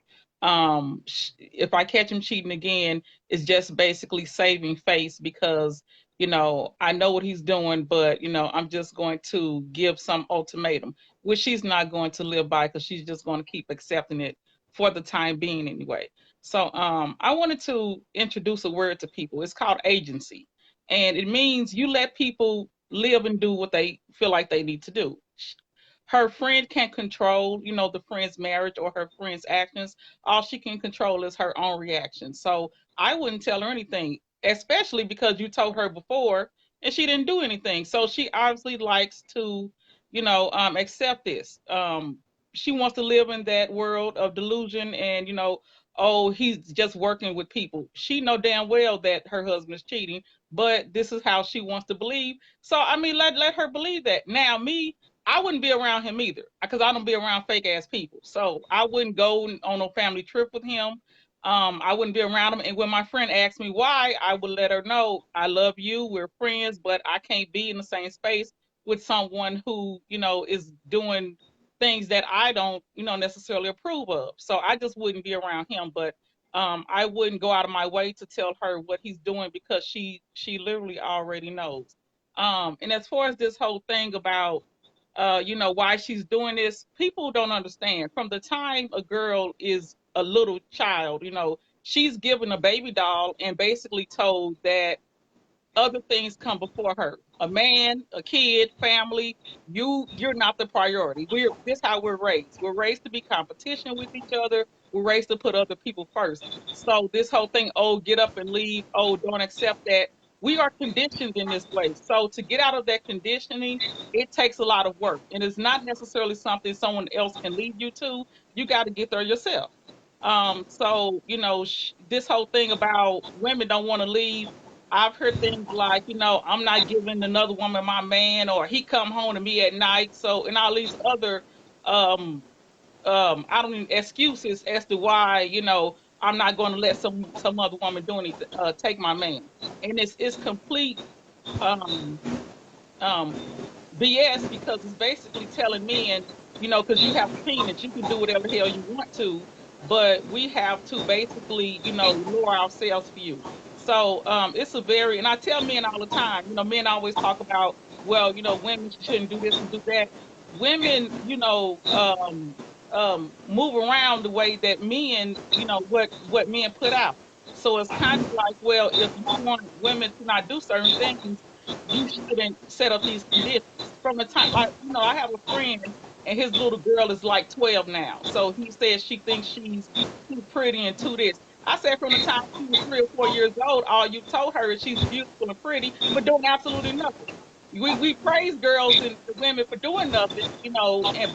If I catch him cheating again, it's just basically saving face because, I know what he's doing, but, I'm just going to give some ultimatum, which she's not going to live by because she's just going to keep accepting it for the time being anyway. So I wanted to introduce a word to people. It's called agency. And it means you let people live and do what they feel like they need to do. Her friend can't control, the friend's marriage or her friend's actions. All she can control is her own reaction. So I wouldn't tell her anything, especially because you told her before and she didn't do anything. So she obviously likes to, accept this. She wants to live in that world of delusion and, oh, he's just working with people. She know damn well that her husband is cheating, but this is how she wants to believe. So I mean, let her believe that. Now, me, I wouldn't be around him either because I don't be around fake ass people. So I wouldn't go on no family trip with him. I wouldn't be around him. And when my friend asked me why, I would let her know I love you, we're friends, but I can't be in the same space with someone who, is doing things that I don't, necessarily approve of. So I just wouldn't be around him. But I wouldn't go out of my way to tell her what he's doing because she literally already knows. And as far as this whole thing about why she's doing this, people don't understand. From the time a girl is a little child, she's given a baby doll and basically told that other things come before her. A man, a kid, family. You're not the priority. This how we're raised. We're raised to be competition with each other. We're raised to put other people first. So this whole thing, oh, get up and leave. Oh, don't accept that. We are conditioned in this way. So to get out of that conditioning, it takes a lot of work, and it's not necessarily something someone else can lead you to. You got to get there yourself. So this whole thing about women don't want to leave. I've heard things like, I'm not giving another woman my man, or he come home to me at night. So, and all these other, um, I don't even excuses as to why, I'm not going to let some other woman do anything, take my man. And it's complete, um, um, BS because it's basically telling men, because you have a penis, you can do whatever the hell you want to, but we have to basically, lower ourselves for you. So it's a very, and I tell men all the time, men always talk about, well, women shouldn't do this and do that. Women, move around the way that men, what men put out. So it's kind of like, well, if you want women to not do certain things, you shouldn't set up these conditions. From the time, like, I have a friend and his little girl is like 12 now. So he says she thinks she's too pretty and too this. I said from the time she was 3 or 4 years old, all you told her is she's beautiful and pretty, but doing absolutely nothing. We praise girls and women for doing nothing, and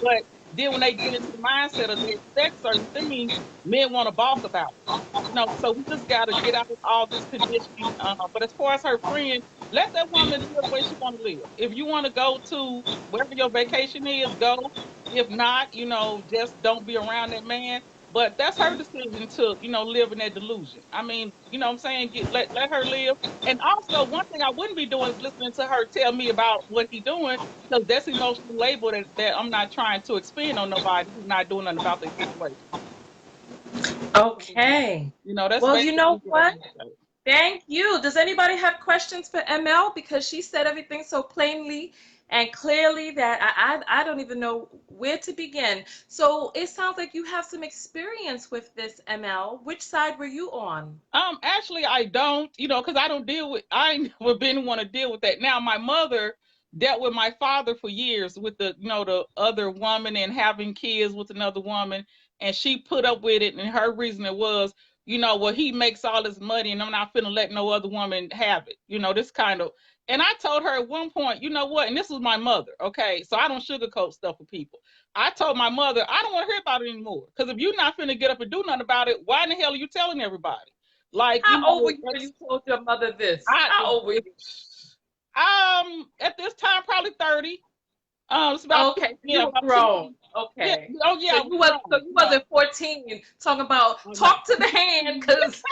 but then when they get into the mindset of they expect certain things, men want to balk about it. So we just got to get out of all this conditioning. But as far as her friend, let that woman live where she want to live. If you want to go to wherever your vacation is, go. If not, just don't be around that man. But that's her decision to, live in that delusion. I mean, you know what I'm saying? Let her live. And also, one thing I wouldn't be doing is listening to her tell me about what he doing, because that's emotional labor that I'm not trying to expend on nobody who's not doing nothing about their situation. Okay. That's Well, you know basically what I what? want to say. Thank you. Does anybody have questions for ML? Because she said everything so plainly and clearly that I don't even know where to begin. So it sounds like you have some experience with this, ML. Which side were you on? Actually, I don't, because I ain't never been want to deal with that. Now, my mother dealt with my father for years with the other woman and having kids with another woman, and she put up with it. And her reasoning was, well, he makes all this money, and I'm not finna let no other woman have it. This kind of. And I told her at one point, you know what? And this was my mother, okay? So I don't sugarcoat stuff for people. I told my mother, I don't want to hear about it anymore. Because if you're not finna get up and do nothing about it, why in the hell are you telling everybody? Like, How old were you when you told your mother this? I How old were you? at this time probably 30. It's about Okay, you yeah, were about 2 grown. yeah, Okay. oh yeah, So I you was was so grown. you wasn't 14 talking about No. talk to the hand because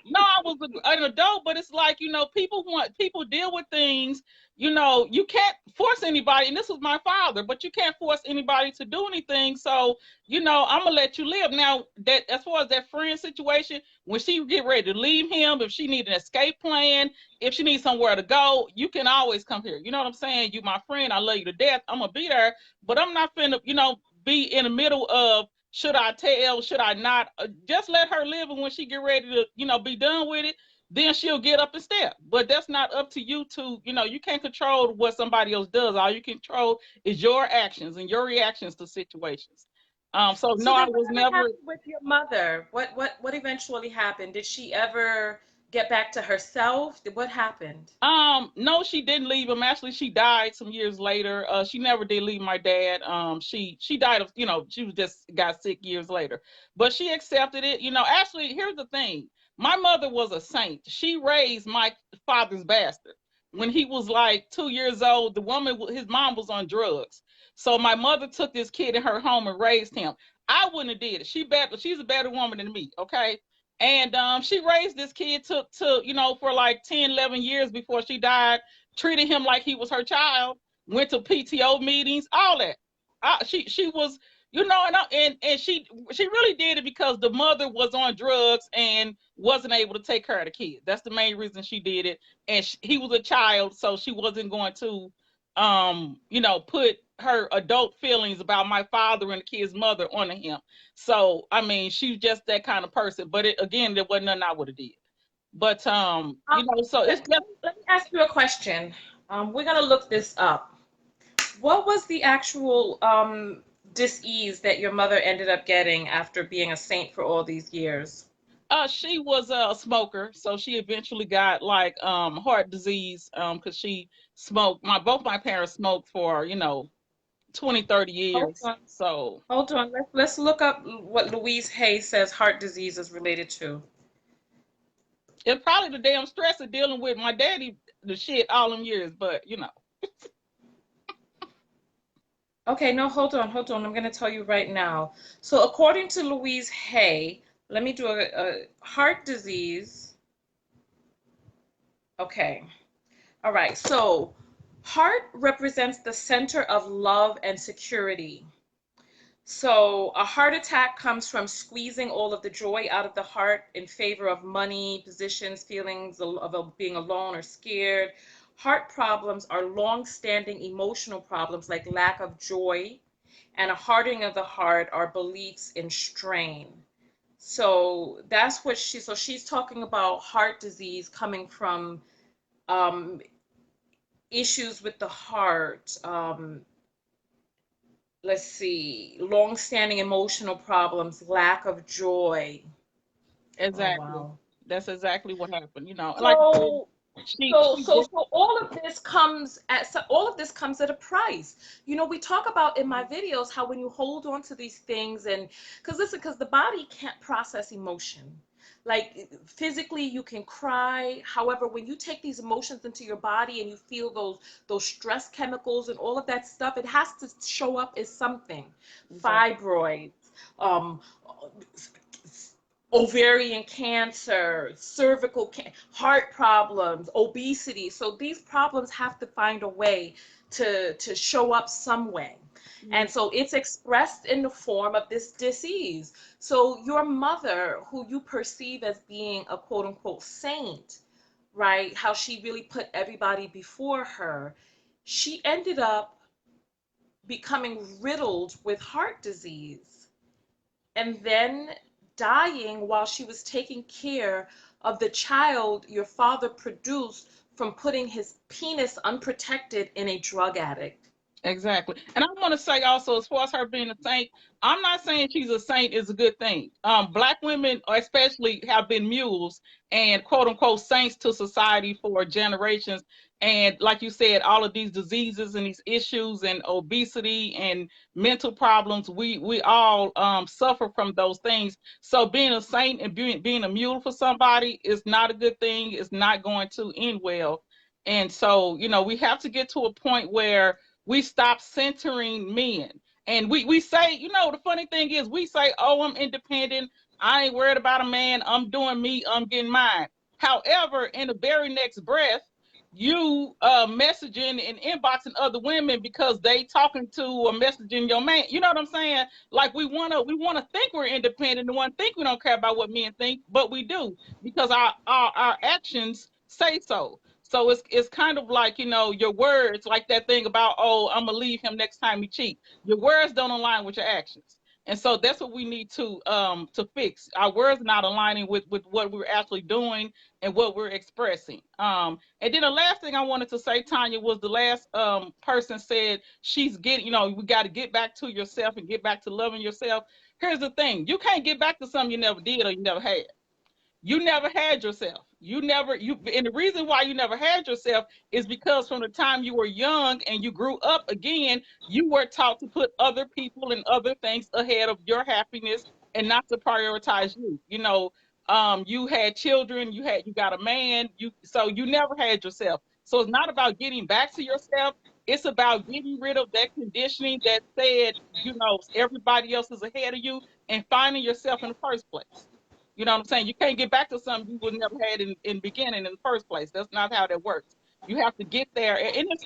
No, I was an adult, but it's like, people deal with things, you can't force anybody. And this was my father, but you can't force anybody to do anything. So, I'm gonna let you live. Now, that as far as that friend situation, when she get ready to leave him, if she need an escape plan, if she needs somewhere to go, you can always come here. You know what I'm saying? You my friend, I love you to death. I'm gonna be there, but I'm not finna, be in the middle of should I tell? Should I not? Just let her live, and when she get ready to, be done with it, then she'll get up and step. But that's not up to you to, you can't control what somebody else does. All you control is your actions and your reactions to situations. So so no, I then was whatever never. happened with your mother? What eventually happened? Did she ever get back to herself? What happened? No, she didn't leave him. Actually, she died some years later. She never did leave my dad. She died of, she was just got sick years later. But she accepted it. Actually, here's the thing. My mother was a saint. She raised my father's bastard. when he was like 2 years old, the woman, his mom was on drugs. So my mother took this kid in her home and raised him. I wouldn't have did it. She's a better woman than me, okay? And she raised this kid to for like 10, 11 years before she died, treated him like he was her child, went to PTO meetings, all that. She was, and she really did it because the mother was on drugs and wasn't able to take care of the kid. That's the main reason she did it. And he was a child, so she wasn't going to put her adult feelings about my father and the kid's mother onto him. So I mean, she's just that kind of person. But there wasn't nothing I would have did. But so it's just. Let me ask you a question. We're gonna look this up. What was the actual dis-ease that your mother ended up getting after being a saint for all these years? She was a smoker, so she eventually got like heart disease because she smoked. Both my parents smoked for 20, 30 Hold years. on. So Hold on. Let's look up what Louise Hay says heart disease is related to. it's probably the damn stress of dealing with my daddy, the shit all them years. But Okay, no, hold on. I'm going to tell you right now. So according to Louise Hay, let me do a heart disease. Okay. All right. So heart represents the center of love and security. So a heart attack comes from squeezing all of the joy out of the heart in favor of money, positions, feelings of being alone or scared. Heart problems are long-standing emotional problems like lack of joy, and a hardening of the heart are beliefs in strain. So that's what so she's talking about heart disease coming from um, issues with the heart. Let's see, long-standing emotional problems, lack of joy. Oh, exactly, wow. that's exactly what happened. Like I said, So, she so, she so, did. so all of this comes at a price. We talk about in my videos how when you hold on to these things and because the body can't process emotion. Like physically, you can cry. However, when you take these emotions into your body and you feel those stress chemicals and all of that stuff, it has to show up as something. Exactly. Fibroids, um, ovarian cancer, heart problems, obesity. So these problems have to find a way to show up some way. Yeah. And so it's expressed in the form of this disease. So your mother, who you perceive as being a quote unquote saint, right? How she really put everybody before her, she ended up becoming riddled with heart disease and then dying while she was taking care of the child your father produced from putting his penis unprotected in a drug addict. Exactly. And I want to say also, as far as her being a saint, I'm not saying she's a saint is a good thing. Black women, especially, have been mules and quote unquote saints to society for generations. And like you said, all of these diseases and these issues and obesity and mental problems, we all suffer from those things. So being a saint and being a mule for somebody is not a good thing. It's not going to end well. And so, we have to get to a point where we stop centering men. And we say, the funny thing is we say, oh, I'm independent. I ain't worried about a man. I'm doing me. I'm getting mine. However, in the very next breath, you messaging and inboxing other women because they talking to or messaging your man. You know what I'm saying? Like we wanna think we're independent and want to think we don't care about what men think, but we do because our actions say so. So it's kind of like, your words, like that thing about, oh, I'm gonna leave him next time he cheat. Your words don't align with your actions. And so that's what we need to fix. Our words not aligning with what we're actually doing and what we're expressing. And then the last thing I wanted to say, Tonya, was the last person said she's getting, we got to get back to yourself and get back to loving yourself. Here's the thing: you can't get back to something you never did or you never had. You never had yourself. And the reason why you never had yourself is because from the time you were young and you grew up again, you were taught to put other people and other things ahead of your happiness and not to prioritize you. You had children, you got a man, so you never had yourself. So it's not about getting back to yourself. It's about getting rid of that conditioning that said, everybody else is ahead of you, and finding yourself in the first place. You know what I'm saying? You can't get back to something you would never had in beginning in the first place. That's not how that works. You have to get there. And it's,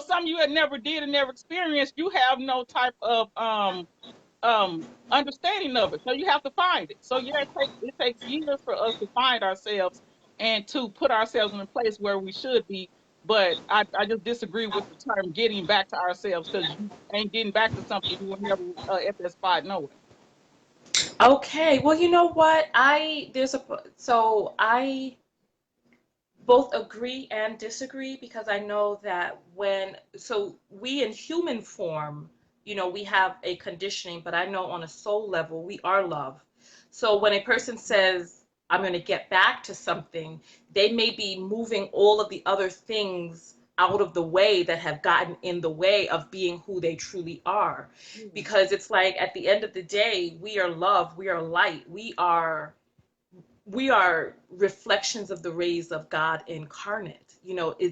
something you had never did and never experienced, you have no type of understanding of it. So you have to find it. So yeah, it takes years for us to find ourselves and to put ourselves in a place where we should be. But I just disagree with the term getting back to ourselves, because you ain't getting back to something you were never at that spot. No way. Okay, well, you know what? I both agree and disagree, because I know that so we in human form, we have a conditioning, but I know on a soul level, we are love. So when a person says, I'm going to get back to something, they may be moving all of the other things out of the way that have gotten in the way of being who they truly are. Because it's like at the end of the day, we are love, we are light, we are reflections of the rays of God incarnate.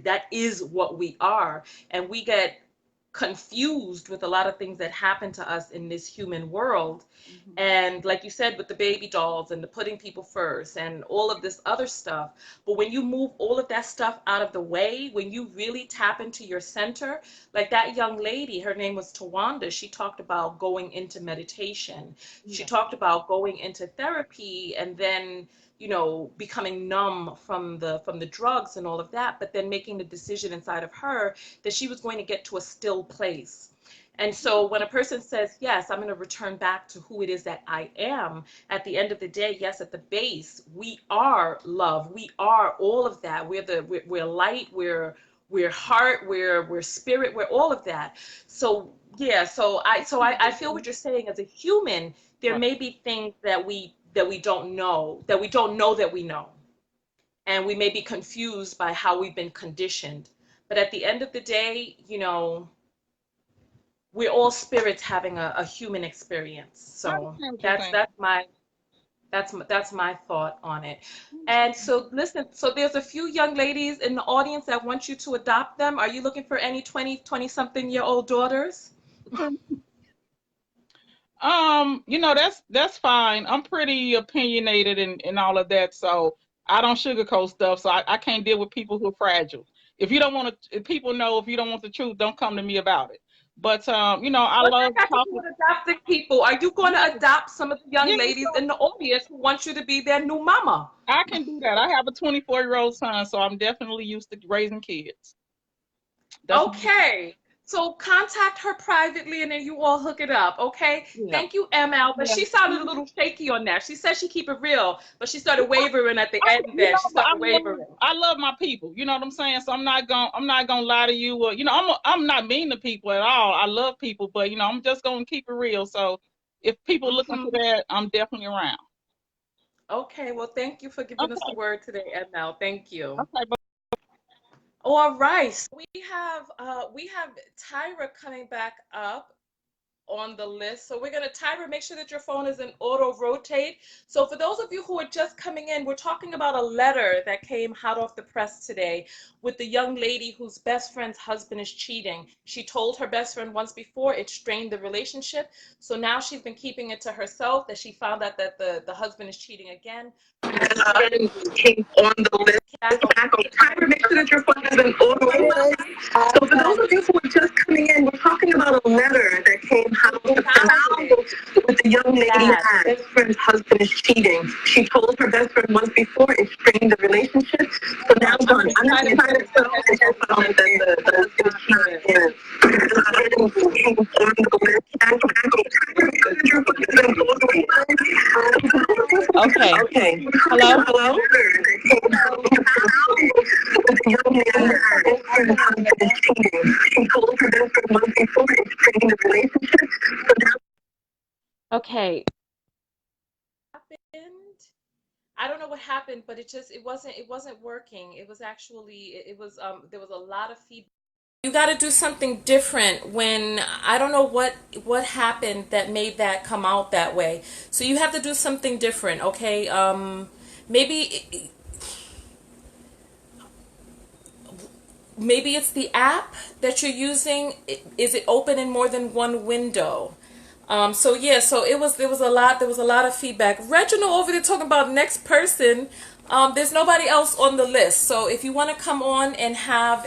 That is what we are. And we get confused with a lot of things that happen to us in this human world. And like you said, with the baby dolls and the putting people first and all of this other stuff. But when you move all of that stuff out of the way, when you really tap into your center, like that young lady, her name was Tawanda, she talked about going into meditation. She talked about going into therapy, and then becoming numb from the drugs and all of that, but then making the decision inside of her that she was going to get to a still place. And so when a person says, yes, I'm going to return back to who it is that I am, at the end of the day, yes, at the base, we are love. We are all of that. We're light, we're heart, we're spirit, we're all of that. So yeah, so I feel what you're saying. As a human, there Right. may be things that we don't know, that we know. And we may be confused by how we've been conditioned. But at the end of the day, we're all spirits having a human experience. I So understand what you're that's saying. that's my thought on it. And so listen, so there's a few young ladies in the audience that want you to adopt them. Are you looking for any 20 something year old daughters? That's fine. I'm pretty opinionated and all of that, so I don't sugarcoat stuff. So I can't deal with people who are fragile. If you don't want to, if people know, if you don't want the truth, don't come to me about it. But I What's that love got to do talking. with adopting people? Are you going to Yeah, adopt some of the young yeah, ladies in the audience who want you to be their new mama? I can do that. I have a 24-year-old son, so I'm definitely used to raising kids. That's my, Okay. So contact her privately and then you all hook it up, okay? yeah. Thank you, ML. But Yeah. she sounded a little shaky on that. She said she keep it real, but she started wavering at the end You there. know, She but started wavering. I love my people. You know what I'm saying? So I'm not gonna lie to you. Or, I'm not mean to people at all. I love people, but I'm just gonna keep it real. So if people looking for Hmm. that, I'm definitely around. Okay, well, thank you for giving us the Okay. word today, ML. Thank you. Okay. But All right. So we have Tyra coming back up on the list. So we're going to timer, make sure that your phone is in auto rotate. So for those of you who are just coming in, we're talking about a letter that came hot off the press today with the young lady whose best friend's husband is cheating. She told her best friend once before, it strained the relationship. So now she's been keeping it to herself, that she found out that the husband is cheating again. So we're going to Came on the list. Back on timer, make sure that your phone is in auto. So for those of you who are just coming in, we're talking about a letter that came out of the with the young lady her best friend's husband is cheating. She told her best friend once before, it strained the relationship. So now I'm not trying to tell that the husband is cheating. Came on the list. Okay. Okay. Hello? Hello? Okay. Happened. I don't know what happened, but it wasn't working. It was actually it was there was a lot of feedback. You got to do something different when I don't know what happened that made that come out that way. So you have to do something different, okay? Maybe maybe it's the app that you're using. Is it open in more than one window? So yeah, so there was a lot of feedback. Reginald over there talking about next person. There's nobody else on the list. So if you want to come on and have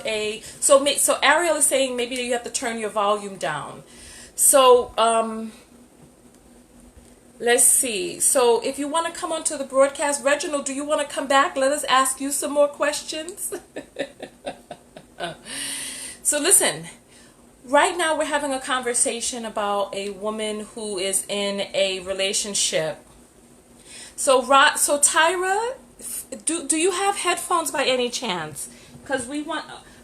so Ariel is saying maybe you have to turn your volume down. So let's see. So if you want to come onto the broadcast, Reginald, do you want to come back? Let us ask you some more questions. So listen, right now we're having a conversation about a woman who is in a relationship. So Tyra, do you have headphones by any chance? Because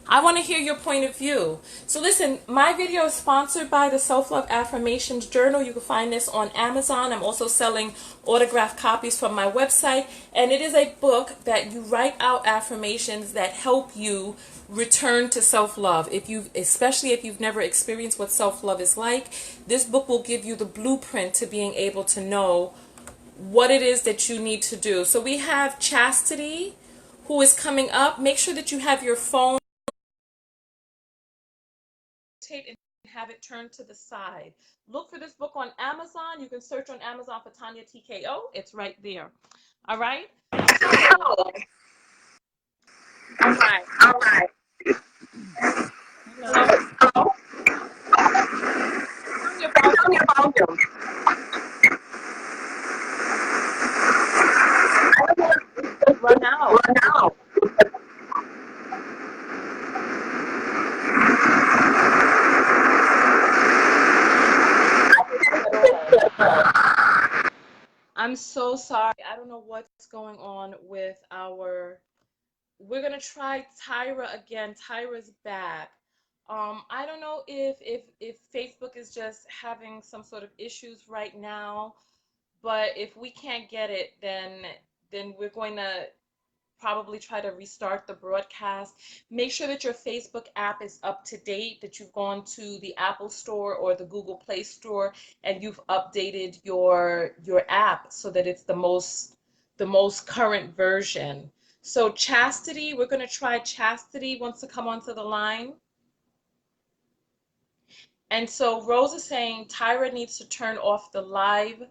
I want to hear your point of view. So listen, my video is sponsored by the Self-Love Affirmations Journal. You can find this on Amazon. I'm also selling autographed copies from my website. And it is a book that you write out affirmations that help you return to self-love. Especially if you've never experienced what self-love is like, this book will give you the blueprint to being able to know what it is that you need to do. So we have Chastity, who is coming up. Make sure that you have your phone and have it turned to the side. Look for this book on Amazon. You can search on Amazon for Tonya TKO. It's right there. All right. All right. All right. Hello? Turn your volume. Run out. Run out. I'm so sorry. I don't know what's going on with we're gonna try Tyra again. Tyra's back. I don't know if Facebook is just having some sort of issues right now, but if we can't get it, then we're going to probably try to restart the broadcast. Make sure that your Facebook app is up to date, that you've gone to the Apple Store or the Google Play Store and you've updated your app so that it's the most current version. So Chastity, we're going to try Chastity wants to come onto the line. And so Rose is saying Tyra needs to turn off the live/audio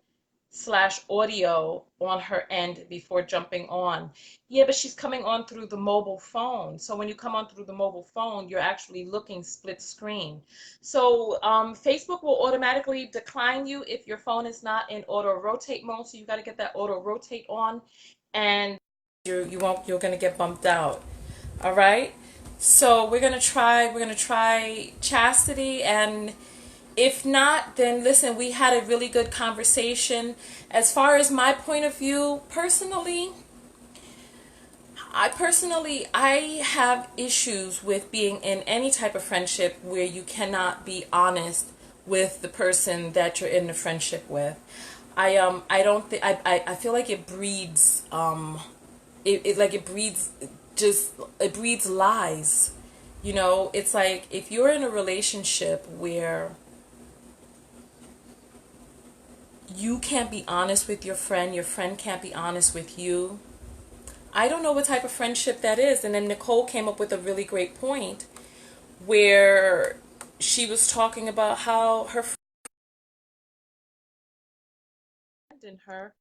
on her end before jumping on. Yeah, but she's coming on through the mobile phone. So when you come on through the mobile phone, you're actually looking split screen. So Facebook will automatically decline you if your phone is not in auto rotate mode. So you got to get that auto rotate on, and you're gonna get bumped out. All right. So we're gonna try Chastity, and if not, then listen, we had a really good conversation. As far as my point of view, I have issues with being in any type of friendship where you cannot be honest with the person that you're in the friendship with. I don't think I feel like it breeds it breeds lies. You know, it's like if you're in a relationship where you can't be honest with your friend can't be honest with you, I don't know what type of friendship that is. And then Nicole came up with a really great point where she was talking about how her friend and her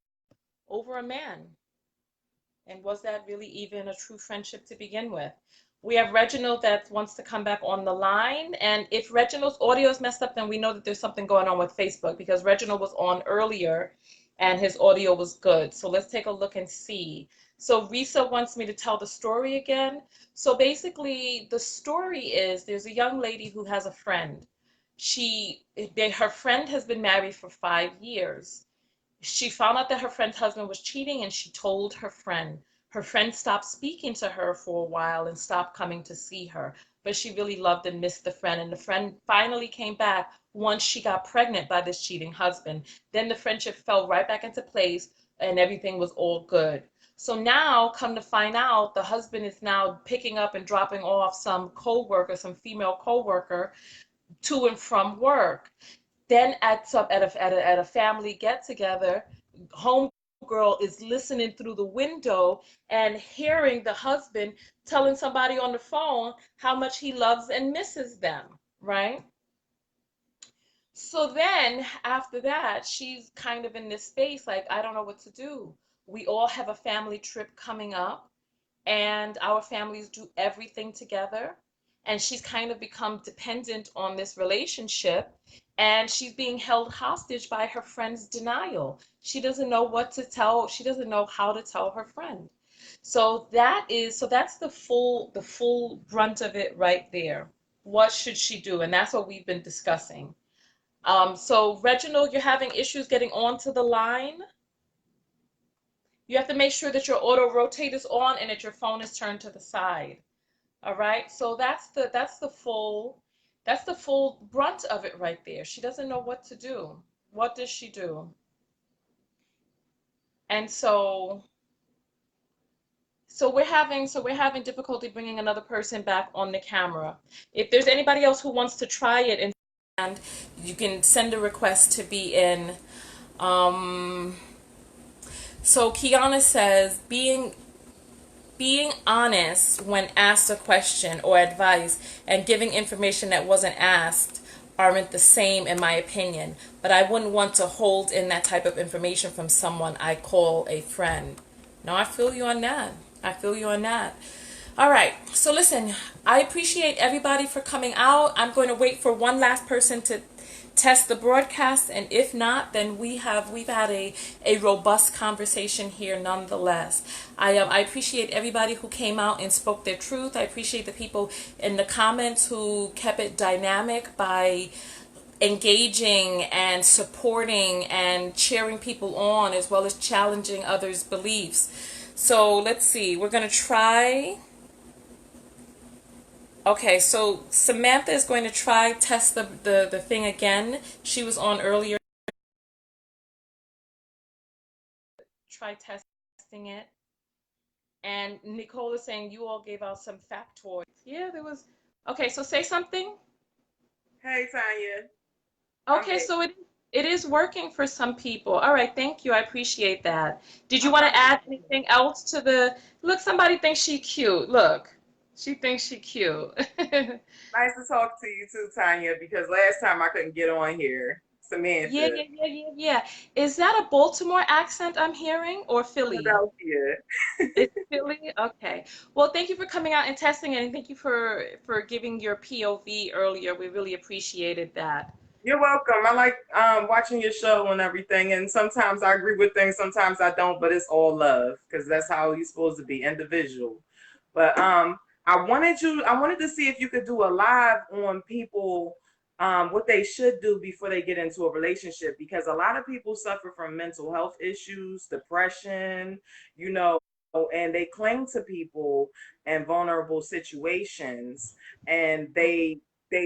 over a man. And was that really even a true friendship to begin with? We have Reginald that wants to come back on the line. And if Reginald's audio is messed up, then we know that there's something going on with Facebook because Reginald was on earlier and his audio was good. So let's take a look and see. So Risa wants me to tell the story again. So basically, the story is there's a young lady who has a friend. Her friend has been married for 5 years. She found out that her friend's husband was cheating and she told her friend. Her friend stopped speaking to her for a while and stopped coming to see her. But she really loved and missed the friend. And the friend finally came back once she got pregnant by this cheating husband. Then the friendship fell right back into place and everything was all good. So now, come to find out, the husband is now picking up and dropping off some female co-worker to and from work. Then at a family get together, home girl is listening through the window and hearing the husband telling somebody on the phone how much he loves and misses them, right? So then after that, she's kind of in this space like, I don't know what to do. We all have a family trip coming up, and our families do everything together. And she's kind of become dependent on this relationship, and she's being held hostage by her friend's denial. She doesn't know what to tell, she doesn't know how to tell her friend. So that's the full brunt of it right there. What should she do? And that's what we've been discussing. So Reginald, you're having issues getting onto the line. You have to make sure that your auto rotate is on and that your phone is turned to the side. All right. So that's the full brunt of it right there. She doesn't know what to do. What does she do? And so we're having difficulty bringing another person back on the camera. If there's anybody else who wants to try it, and you can send a request to be in. So Kiana says being honest when asked a question or advice and giving information that wasn't asked aren't the same in my opinion, but I wouldn't want to hold in that type of information from someone I call a friend. No, I feel you on that. I feel you on that. All right. So listen, I appreciate everybody for coming out. I'm going to wait for one last person to test the broadcast, and if not, then we've had a robust conversation here nonetheless. I appreciate everybody who came out and spoke their truth. I appreciate the people in the comments who kept it dynamic by engaging and supporting and cheering people on, as well as challenging others' beliefs. So let's see, we're going to try. Okay, so Samantha is going to try test the thing again. She was on earlier. Try testing it. And Nicole is saying you all gave out some factoids. Yeah, there was. Okay, so say something. Hey, Tonya. Okay, so it is working for some people. All right, thank you. I appreciate that. Did you want to add anything else to the look? Somebody thinks she cute. Look, she thinks she cute. Nice to talk to you too, Tonya, because last time I couldn't get on here. Yeah, Samantha, yeah, yeah, yeah, yeah. Is that a Baltimore accent I'm hearing or Philly? Philadelphia. It's Philly? Okay. Well, thank you for coming out and testing it, and thank you for giving your POV earlier. We really appreciated that. You're welcome. I like watching your show and everything, and sometimes I agree with things, sometimes I don't, but it's all love because that's how you're supposed to be, individual. But I wanted to see if you could do a live on people what they should do before they get into a relationship because a lot of people suffer from mental health issues, depression, you know, and they cling to people in vulnerable situations and they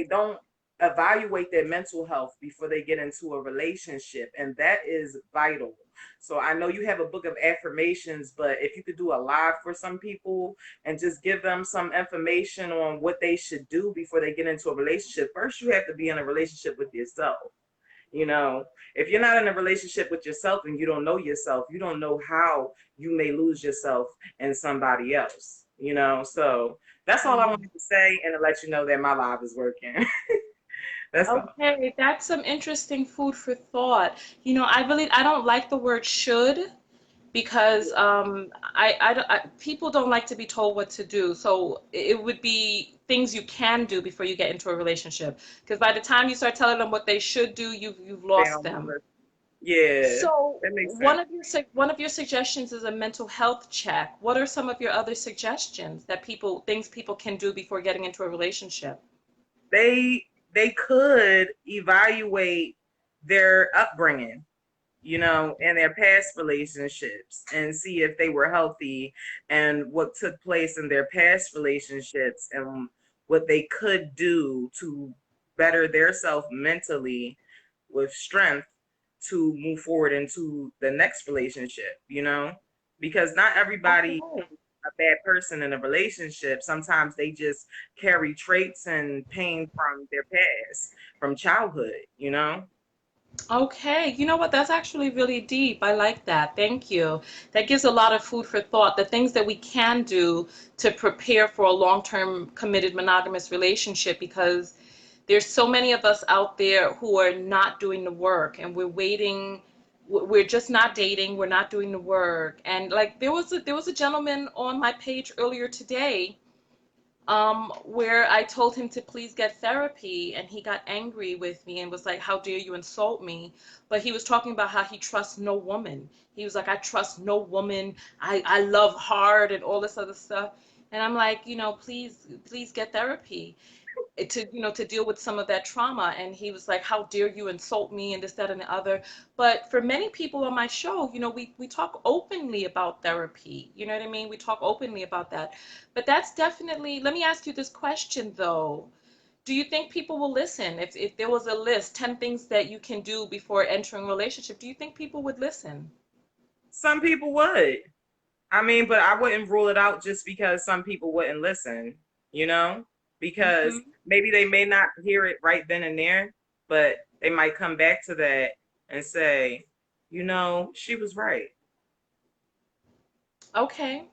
don't evaluate their mental health before they get into a relationship, and that is vital. So I know you have a book of affirmations, but if you could do a live for some people and just give them some information on what they should do before they get into a relationship. First, you have to be in a relationship with yourself. You know, if you're not in a relationship with yourself and you don't know yourself, you don't know how you may lose yourself in somebody else. So that's all I wanted to say and to let you know that my live is working. That's all. Okay, that's some interesting food for thought. I don't like the word should because people don't like to be told what to do. So it would be things you can do before you get into a relationship. Because by the time you start telling them what they should do, you've lost them. Yeah, So that makes one sense. of your suggestions is a mental health check. What are some of your other suggestions that things people can do before getting into a relationship? They could evaluate their upbringing, and their past relationships and see if they were healthy and what took place in their past relationships and what they could do to better their self mentally with strength to move forward into the next relationship, because not everybody Okay. a bad person in a relationship. Sometimes they just carry traits and pain from their past, from childhood. Okay, you know what? That's actually really deep. I like that. Thank you. That gives a lot of food for thought. The things that we can do to prepare for a long-term committed monogamous relationship, because there's so many of us out there who are not doing the work, and we're waiting. We're just not dating. We're not doing the work. And like there was a gentleman on my page earlier today, where I told him to please get therapy, and he got angry with me and was like, "How dare you insult me?" But he was talking about how he trusts no woman. He was like, "I trust no woman. I love hard," and all this other stuff. And I'm like, please get therapy to deal with some of that trauma. And he was like, "How dare you insult me," and this, that, and the other. But for many people on my show, we talk openly about therapy. You know what I mean? We talk openly about that. But that's definitely, let me ask you this question though. Do you think people will listen? If there was a list, 10 things that you can do before entering a relationship, do you think people would listen? Some people would. I mean, but I wouldn't rule it out just because some people wouldn't listen, you know? Because Hmm. maybe they may not hear it right then and there, but they might come back to that and say, she was right. Okay.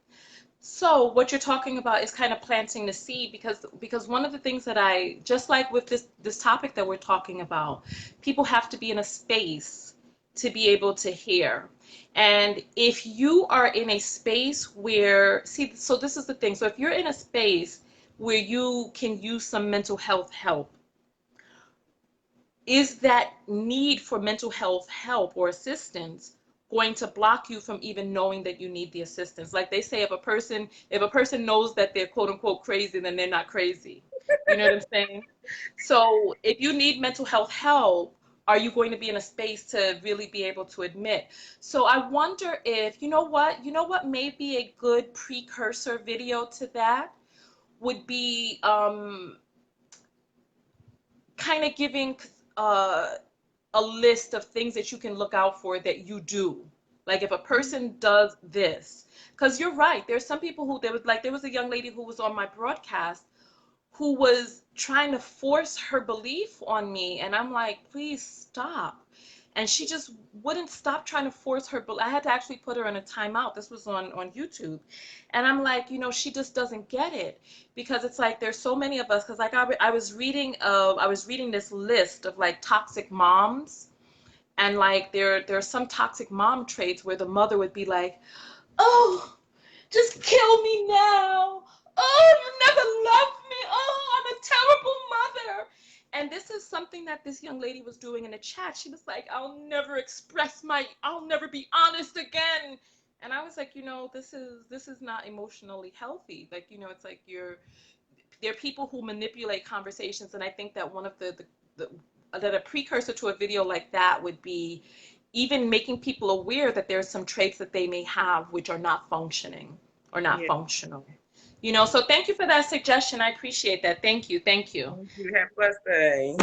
So what you're talking about is kind of planting the seed, because one of the things that I just like with this topic that we're talking about, people have to be in a space to be able to hear. And if you are in a space where, see, so this is the thing. So if you're in a space where you can use some mental health help, is that need for mental health help or assistance going to block you from even knowing that you need the assistance? Like they say, if a person knows that they're quote unquote crazy, then they're not crazy. You know what I'm saying? So if you need mental health help, are you going to be in a space to really be able to admit? So I wonder if, you know what may be a good precursor video to that would be kind of giving uh, a list of things that you can look out for that you do. Like if a person does this, because you're right, there's some people who there was a young lady who was on my broadcast who was trying to force her belief on me, and I'm like, please stop. And she just wouldn't stop trying to force her. I had to actually put her in a timeout. This was on YouTube, and I'm like, she just doesn't get it, because it's like there's so many of us. Because like I was reading this list of like toxic moms, and like there are some toxic mom traits where the mother would be like, "Oh, just kill me now. Oh, you never loved me. Oh, I'm a terrible mother." And this is something that this young lady was doing in the chat. She was like, I'll never be honest again. And I was like, this is not emotionally healthy. Like, it's like there are people who manipulate conversations, and I think that one of the that a precursor to a video like that would be even making people aware that there's some traits that they may have which are not functioning or not Yeah. functional. So thank you for that suggestion. I appreciate that. Thank you. Thank you. You have a blessed day.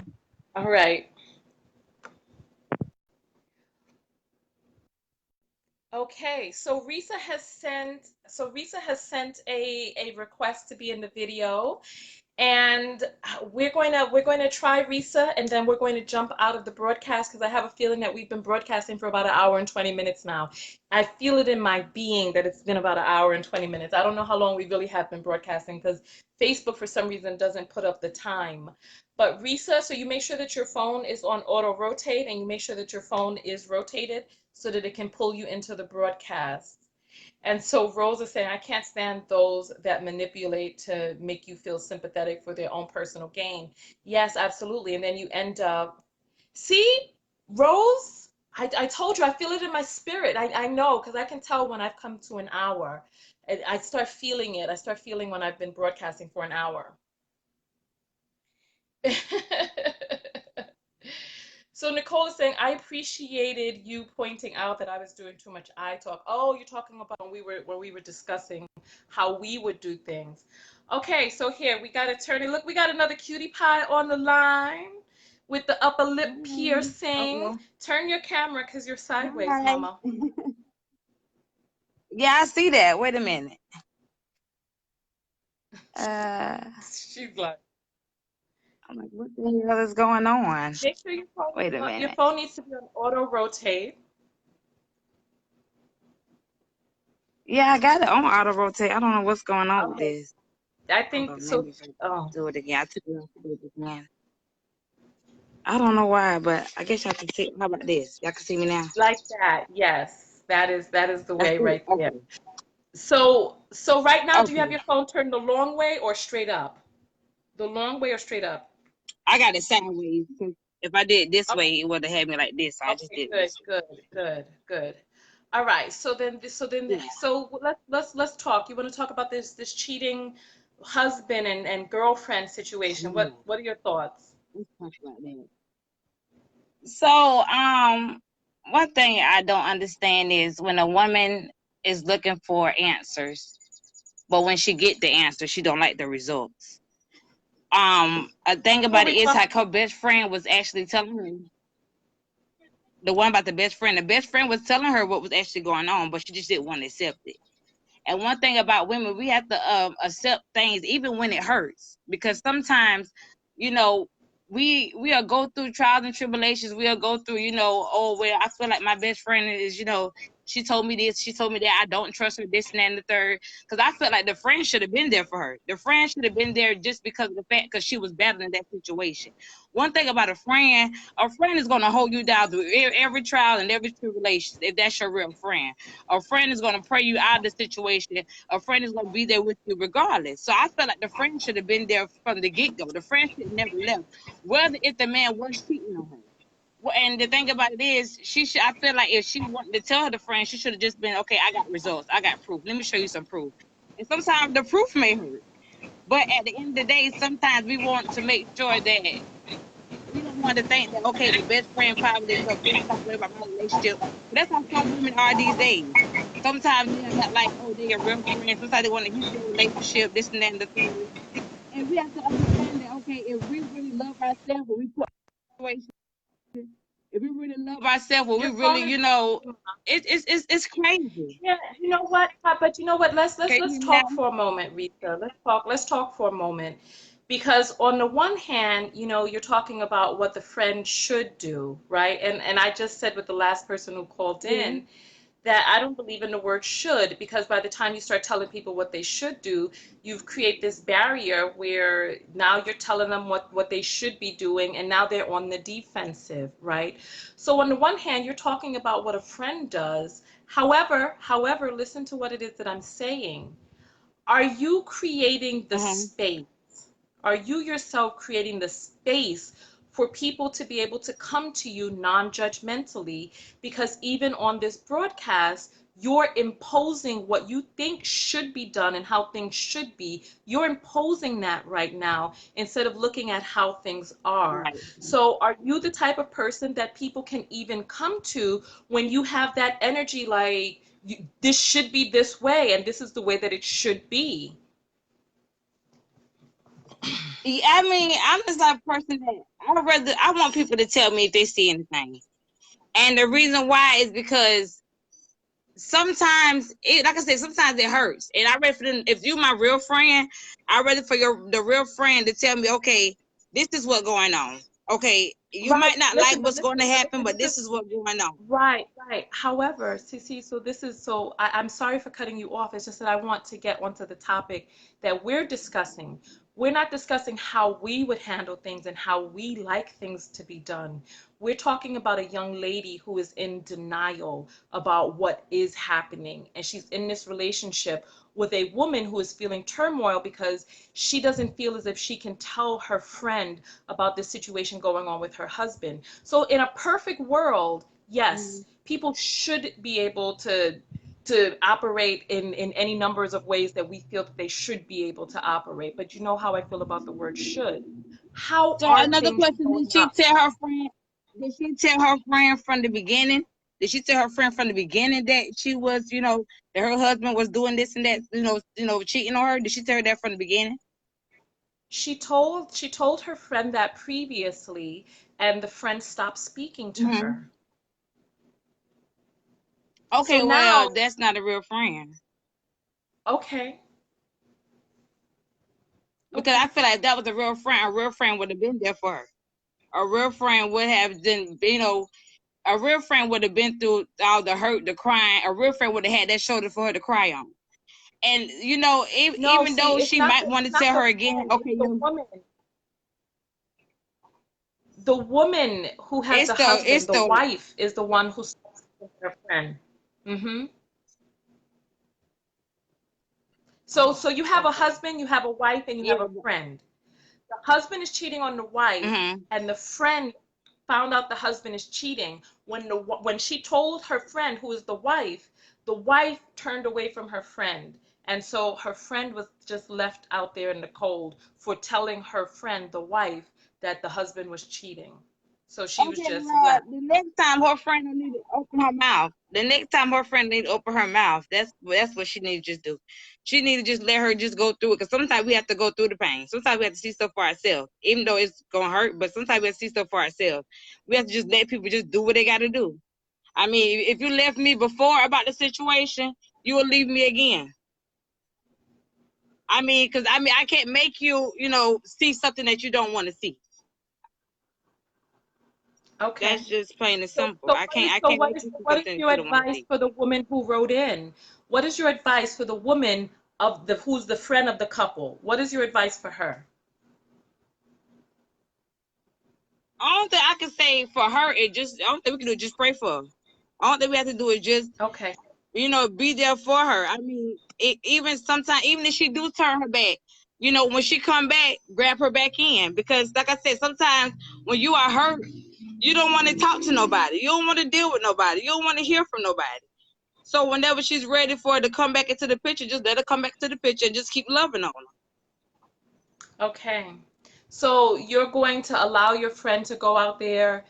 All right. Okay, so Risa has sent a request to be in the video. And we're going to try Risa, and then we're going to jump out of the broadcast, because I have a feeling that we've been broadcasting for about an hour and 20 minutes now. I feel it in my being that it's been about an hour and 20 minutes. I don't know how long we really have been broadcasting, because Facebook for some reason doesn't put up the time. But Risa, so you make sure that your phone is on auto rotate, and you make sure that your phone is rotated so that it can pull you into the broadcast. And so Rose is saying, I can't stand those that manipulate to make you feel sympathetic for their own personal gain. Yes, absolutely. And then you end up, see, Rose, I told you, I feel it in my spirit. I know, because I can tell when I've come to an hour. I start feeling it. I start feeling when I've been broadcasting for an hour. So Nicole is saying, I appreciated you pointing out that I was doing too much I talk. Oh, you're talking about when we were discussing how we would do things. Okay, so here we got to turn it. Look, we got another cutie pie on the line with the upper lip piercing. Uh-oh. Turn your camera because you're sideways, Hi. Mama. Yeah, I see that. Wait a minute. Uh, She's like, I'm like, what the hell is going on? Make sure Wait a your minute. phone needs to be on auto rotate. Yeah, I got it on auto rotate. I don't know what's going on with Okay. this. I Hold think on, let so. me Oh, do it again. I took it off to do it again. I don't know why, but I guess y'all can see. How about this? Y'all can see me now. like that. Yes, that is the That's way it. right there. Okay. So right now, do you have Okay. your phone turned the long way or straight up? The long way or straight up? I got it sideways. If I did it this Okay. way, it would have had me like this. So I just Okay. did it Good. this way. Good. All right. Yeah. So let's talk. You want to talk about this cheating husband and girlfriend situation? Yeah. What are your thoughts? Let's talk about that. So, one thing I don't understand is when a woman is looking for answers, but when she get the answer, she don't like the results. A thing Who are about it we is talking? like her best friend was actually telling her the one about the best friend. The best friend was telling her what was actually going on, but she just didn't want to accept it. And one thing about women, we have to accept things even when it hurts, because sometimes, you know, we'll go through trials and tribulations. We'll go through, oh well, I feel like my best friend is, she told me this, she told me that. I don't trust her, this and that and the third. Because I felt like the friend should have been there for her. The friend should have been there just because of the fact, because she was battling that situation. One thing about a friend is going to hold you down through every trial and every tribulation if that's your real friend. A friend is going to pray you out of the situation. A friend is going to be there with you regardless. So I felt like the friend should have been there from the get go. The friend should never left, whether if the man was cheating on her. Well, and the thing about it is, she should. I feel like if she wanted to tell her the friend, she should have just been, okay, I got results, I got proof. Let me show you some proof. And sometimes the proof may hurt, but at the end of the day, sometimes we want to make sure that we don't want to think that, okay, the best friend probably, this type of way about my relationship. But that's how some women are these days. Sometimes they're not like, oh, they're a real friend. Sometimes they want to use their relationship, this and that and the third. And we have to understand that, okay, if we really love ourselves, when we put situation, if we really love ourselves, when we Your really, phone is. it's crazy. Yeah, you know what? But you know what? Okay, Let's you know, talk for a moment, Rita. Let's talk for a moment. Because on the one hand, you're talking about what the friend should do, right? And I just said with the last person who called yeah, in that I don't believe in the word should, because by the time you start telling people what they should do, you've created this barrier where now you're telling them what they should be doing, and now they're on the defensive, right? So on the one hand, you're talking about what a friend does. However, listen to what it is that I'm saying. Are you creating the uh-huh, space? Are you yourself creating the space for people to be able to come to you non-judgmentally? Because even on this broadcast, you're imposing what you think should be done and how things should be. You're imposing that right now instead of looking at how things are. right. So are you the type of person that people can even come to when you have that energy like, this should be this way and this is the way that it should be? Yeah, I mean, I'm just like a person that I want people to tell me if they see anything. And the reason why is because sometimes like I said, sometimes it hurts. And I rather for them, if you my real friend, I rather for the real friend to tell me, okay, this is what's going on. Okay, you Right. might not like Listen, what's going to happen, but this is what's going on. right. However, CC, so I'm sorry for cutting you off. It's just that I want to get onto the topic that we're discussing. We're not discussing how we would handle things and how we like things to be done. We're talking about a young lady who is in denial about what is happening. And she's in this relationship with a woman who is feeling turmoil because she doesn't feel as if she can tell her friend about this situation going on with her husband. So in a perfect world, yes, Mhm. people should be able to operate in any numbers of ways that we feel that they should be able to operate. But you know how I feel about the word should. How So are another things question: showing Did she up? tell her friend? Did she tell her friend from the beginning? Did she tell her friend from the beginning that she was, that her husband was doing this and that, cheating on her? Did she tell her that from the beginning? She told her friend that previously, and the friend stopped speaking to Mm-hmm. her. So Okay, now, well, that's not a real friend. okay, Because I feel like that was a real friend would have been there for her. A real friend would have been, a real friend would have been through all the hurt, the crying. A real friend would have had that shoulder for her to cry on. And No, even see, though it's she not might want to tell the her again, friend, okay, it's the woman. The woman who has the husband, it's the the wife, is the one who's with her friend. Mm-hmm. So you have a husband, you have a wife, and you yeah. have a friend. The husband is cheating on the wife, Mm-hmm. and the friend found out the husband is cheating. When she told her friend, who is the wife turned away from her friend, and so her friend was just left out there in the cold for telling her friend, the wife, that the husband was cheating. So she was Okay, just well, left. the next time her friend don't need to open her mouth. The next time her friend need to open her mouth, that's what she need to just do. She need to just let her just go through it. Because sometimes we have to go through the pain. Sometimes we have to see stuff for ourselves, even though it's gonna hurt. But sometimes we have to see stuff for ourselves. We have to just let people just do what they got to do. I mean, if you left me before about the situation, you will leave me again. I mean, because I can't make you, see something that you don't want to see. Okay. That's just plain and So, simple. so I what is can't what make is you see what is something that your you don't want to advice see. for the woman who wrote in? What is your advice for the woman of the who's the friend of the couple? What is your advice for her? All thing I can say for her is just, all thing we can do is just pray for her. All thing we have to do is just, Okay. be there for her. I mean, even sometimes, even if she do turn her back, when she come back, grab her back in. Because like I said, sometimes when you are hurt, you don't want to talk to nobody. You don't want to deal with nobody. You don't want to hear from nobody. So whenever she's ready for her to come back into the picture, just let her come back to the picture and just keep loving on her. Okay. So you're going to allow your friend to go out there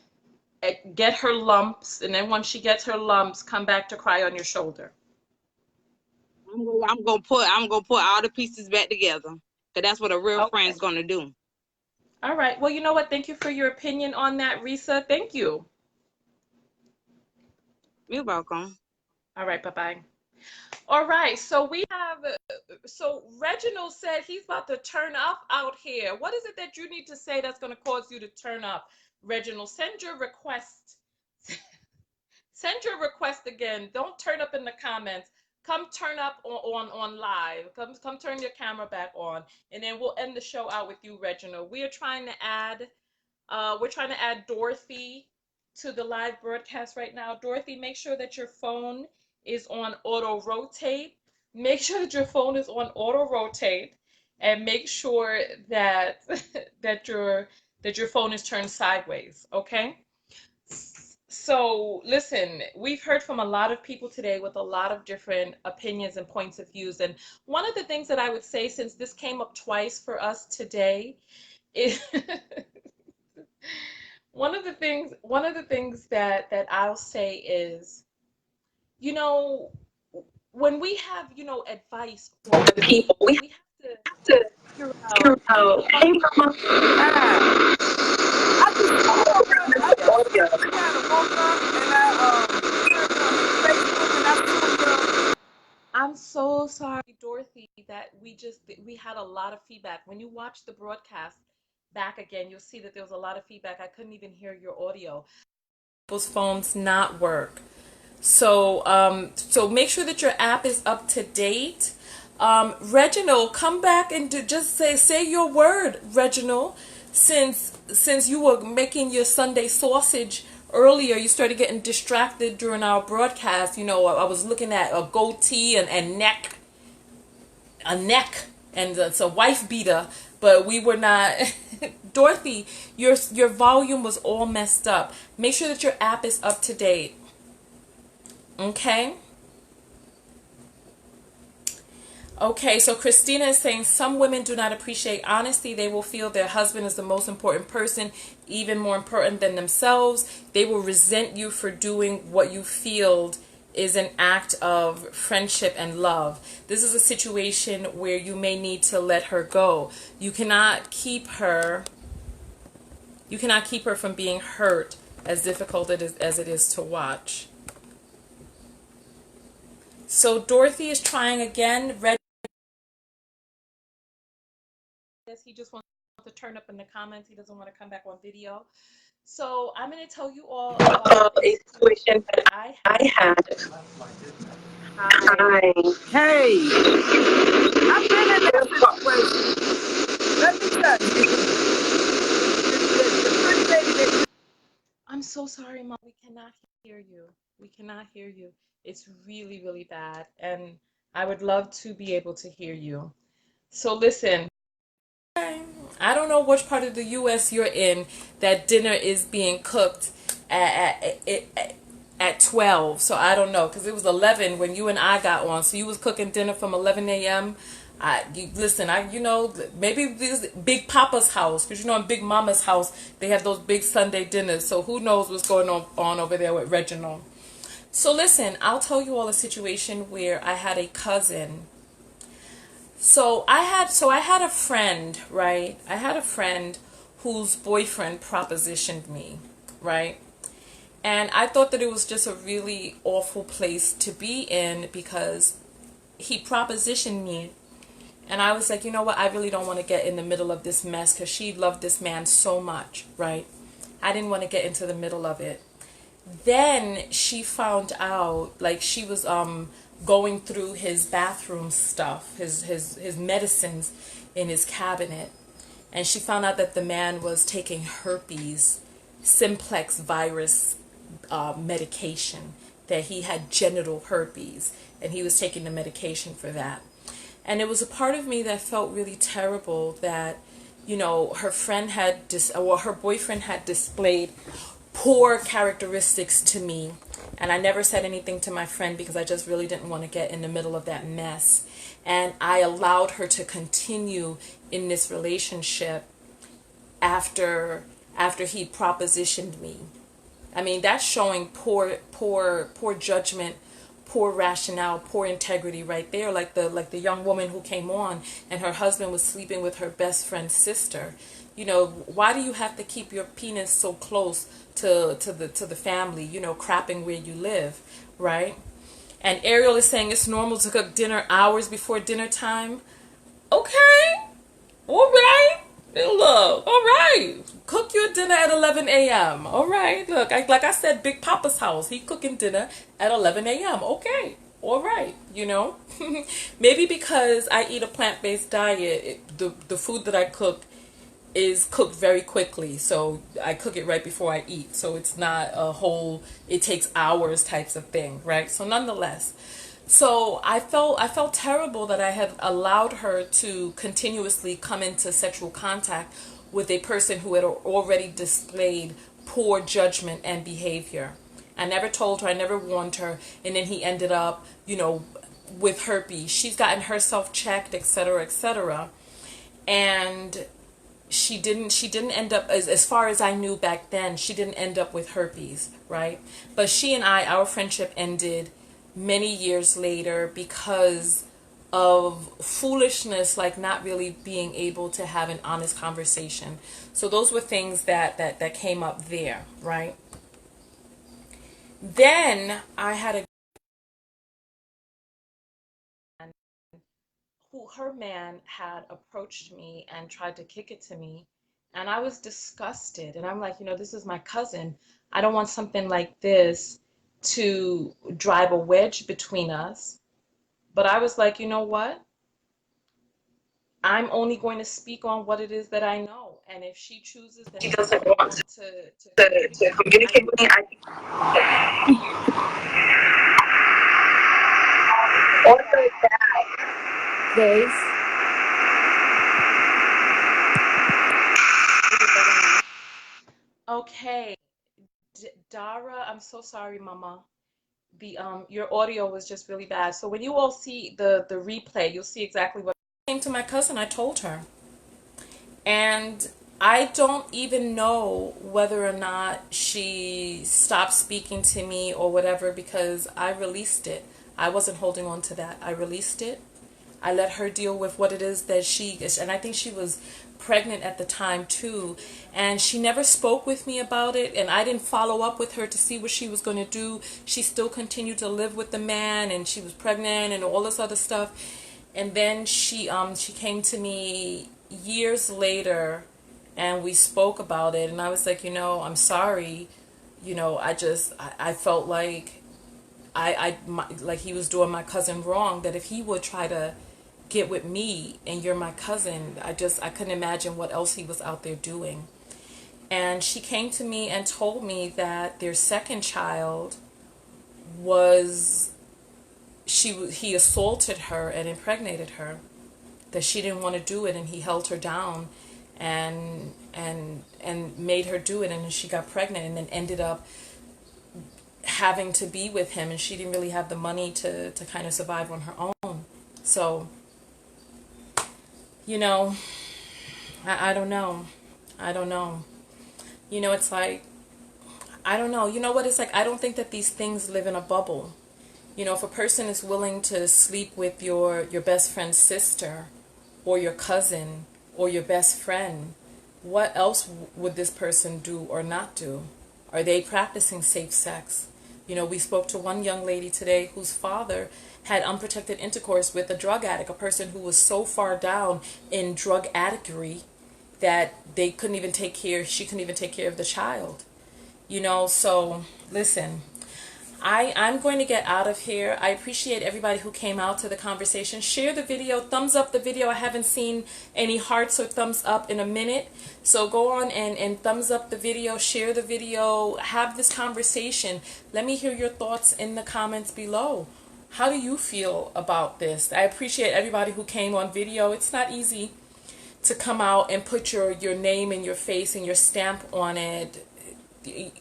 and get her lumps, and then once she gets her lumps, come back to cry on your shoulder. I'm gonna put all the pieces back together, cause that's what a real Okay. friend's gonna do. All right. Well, you know what? Thank you for your opinion on that, Risa. Thank you. You're welcome. All right. Bye-bye. All right. So we have, so Reginald said he's about to turn up out here. What is it that you need to say that's going to cause you to turn up? Reginald, send your request. Send your request again. Don't turn up in the comments. Come turn up on live. Come turn your camera back on, and then we'll end the show out with you, Reginald. We're trying to add Dorothy to the live broadcast right now. Dorothy, make sure that your phone is on auto rotate. Make sure that your phone is on auto rotate, and make sure that that your phone is turned sideways. Okay. So, listen, we've heard from a lot of people today with a lot of different opinions and points of views. And one of the things that I would say, since this came up twice for us today, is one of the things that I'll say is, you know, when we have, advice for other People, people, we we have to have to figure figure out, out, hey, mama, I just I just audio. kind of woke up and I turned on Facebook and I saw I'm so sorry, Dorothy, that we had a lot of feedback. When you watch the broadcast back again, you'll see that there was a lot of feedback. I couldn't even hear your audio. People's phones not work. So make sure that your app is up to date. Reginald, come back and just say your word, Reginald. Since you were making your Sunday sausage earlier, you started getting distracted during our broadcast. I was looking at a goatee and neck, and it's a wife beater, but we were not. Dorothy, your volume was all messed up. Make sure that your app is up to date. Okay. Okay, so Christina is saying some women do not appreciate honesty. They will feel their husband is the most important person, even more important than themselves. They will resent you for doing what you feel is an act of friendship and love. This is a situation where you may need to let her go. You cannot keep her from being hurt, as difficult as it is to watch. So Dorothy is trying again. guess he just wants to turn up in the comments. He doesn't want to come back on video. So I'm going to tell you all about a A situation situation that that I I had. had. Hi. Hi. Hey, I've been in that situation. Let me tell you. The pretty lady that I'm so sorry, Mom. We cannot hear you. We cannot hear you. It's really, really bad. And I would love to be able to hear you. So listen, I don't know which part of the U.S. you're in that dinner is being cooked at 12. So I don't know, because it was 11 when you and I got on. So you was cooking dinner from 11 a.m. Maybe this is Big Papa's house, because in Big Mama's house, they have those big Sunday dinners. So who knows what's going on over there with Reginald. So listen, I'll tell you all a situation where I had a cousin. So I had a friend, right? I had a friend whose boyfriend propositioned me, right? And I thought that it was just a really awful place to be in because he propositioned me. And I was like, you know what? I really don't want to get in the middle of this mess because she loved this man so much, right? I didn't want to get into the middle of it. Then she found out, like she was going through his bathroom stuff, his medicines in his cabinet, and she found out that the man was taking herpes simplex virus medication, that he had genital herpes and he was taking the medication for that. And it was a part of me that felt really terrible that her friend had her boyfriend had displayed poor characteristics to me, and I never said anything to my friend because I just really didn't want to get in the middle of that mess. And I allowed her to continue in this relationship after he propositioned me. I mean, that's showing poor judgment, poor rationale, poor integrity right there. Like the young woman who came on and her husband was sleeping with her best friend's sister. Why do you have to keep your penis so close to the family? Crapping where you live, right? And Ariel is saying it's normal to cook dinner hours before dinner time. Okay, all right. Look, all right. Cook your dinner at 11 a.m. All right. Look, like I said, Big Papa's house. He cooking dinner at 11 a.m. Okay. All right. Maybe because I eat a plant-based diet, the food that I cook is cooked very quickly. So I cook it right before I eat. So it's not it takes hours types of thing, right? So nonetheless, so I felt terrible that I had allowed her to continuously come into sexual contact with a person who had already displayed poor judgment and behavior. I never told her, I never warned her, and then he ended up, with herpes. She's gotten herself checked, etc., etc. And she didn't end up, as far as I knew back then, she didn't end up with herpes, right? But she and our friendship ended many years later because of foolishness, like not really being able to have an honest conversation. So those were things that came up there, right? Then I had a who her man had approached me and tried to kick it to me, and I was disgusted. And I'm like, this is my cousin. I don't want something like this to drive a wedge between us. But I was like, you know what? I'm only going to speak on what it is that I know. And if she chooses that She she doesn't doesn't want want to to communicate with me, communicate with me. Also, Days. okay. Dara, I'm so sorry, Mama. The your audio was just really bad. So when you all see the replay, you'll see exactly what came to my cousin. I told her. And I don't even know whether or not she stopped speaking to me or whatever because I released it. I wasn't holding on to that. I released it. I let her deal with what it is that she is. And I think she was pregnant at the time too. And she never spoke with me about it. And I didn't follow up with her to see what she was going to do. She still continued to live with the man and she was pregnant and all this other stuff. And then she came to me years later, and we spoke about it, and I was like, I'm sorry. I felt like like he was doing my cousin wrong, that if he would try to get with me and you're my cousin, I couldn't imagine what else he was out there doing. And she came to me and told me that their second child was, he assaulted her and impregnated her, that she didn't want to do it, and he held her down and made her do it, and then she got pregnant and then ended up having to be with him, and she didn't really have the money to kind of survive on her own. So, I don't know. I don't know. It's like, I don't know. You know what? It's like, I don't think that these things live in a bubble. If a person is willing to sleep with your best friend's sister or your cousin or your best friend, what else would this person do or not do? Are they practicing safe sex? We spoke to one young lady today whose father had unprotected intercourse with a drug addict, a person who was so far down in drug addictry that she couldn't even take care of the child. So listen, I'm going to get out of here. I appreciate everybody who came out to the conversation. Share the video, thumbs up the video. I haven't seen any hearts or thumbs up in a minute. So go on and thumbs up the video, share the video, have this conversation. Let me hear your thoughts in the comments below. How do you feel about this? I appreciate everybody who came on video. It's not easy to come out and put your name and your face and your stamp on it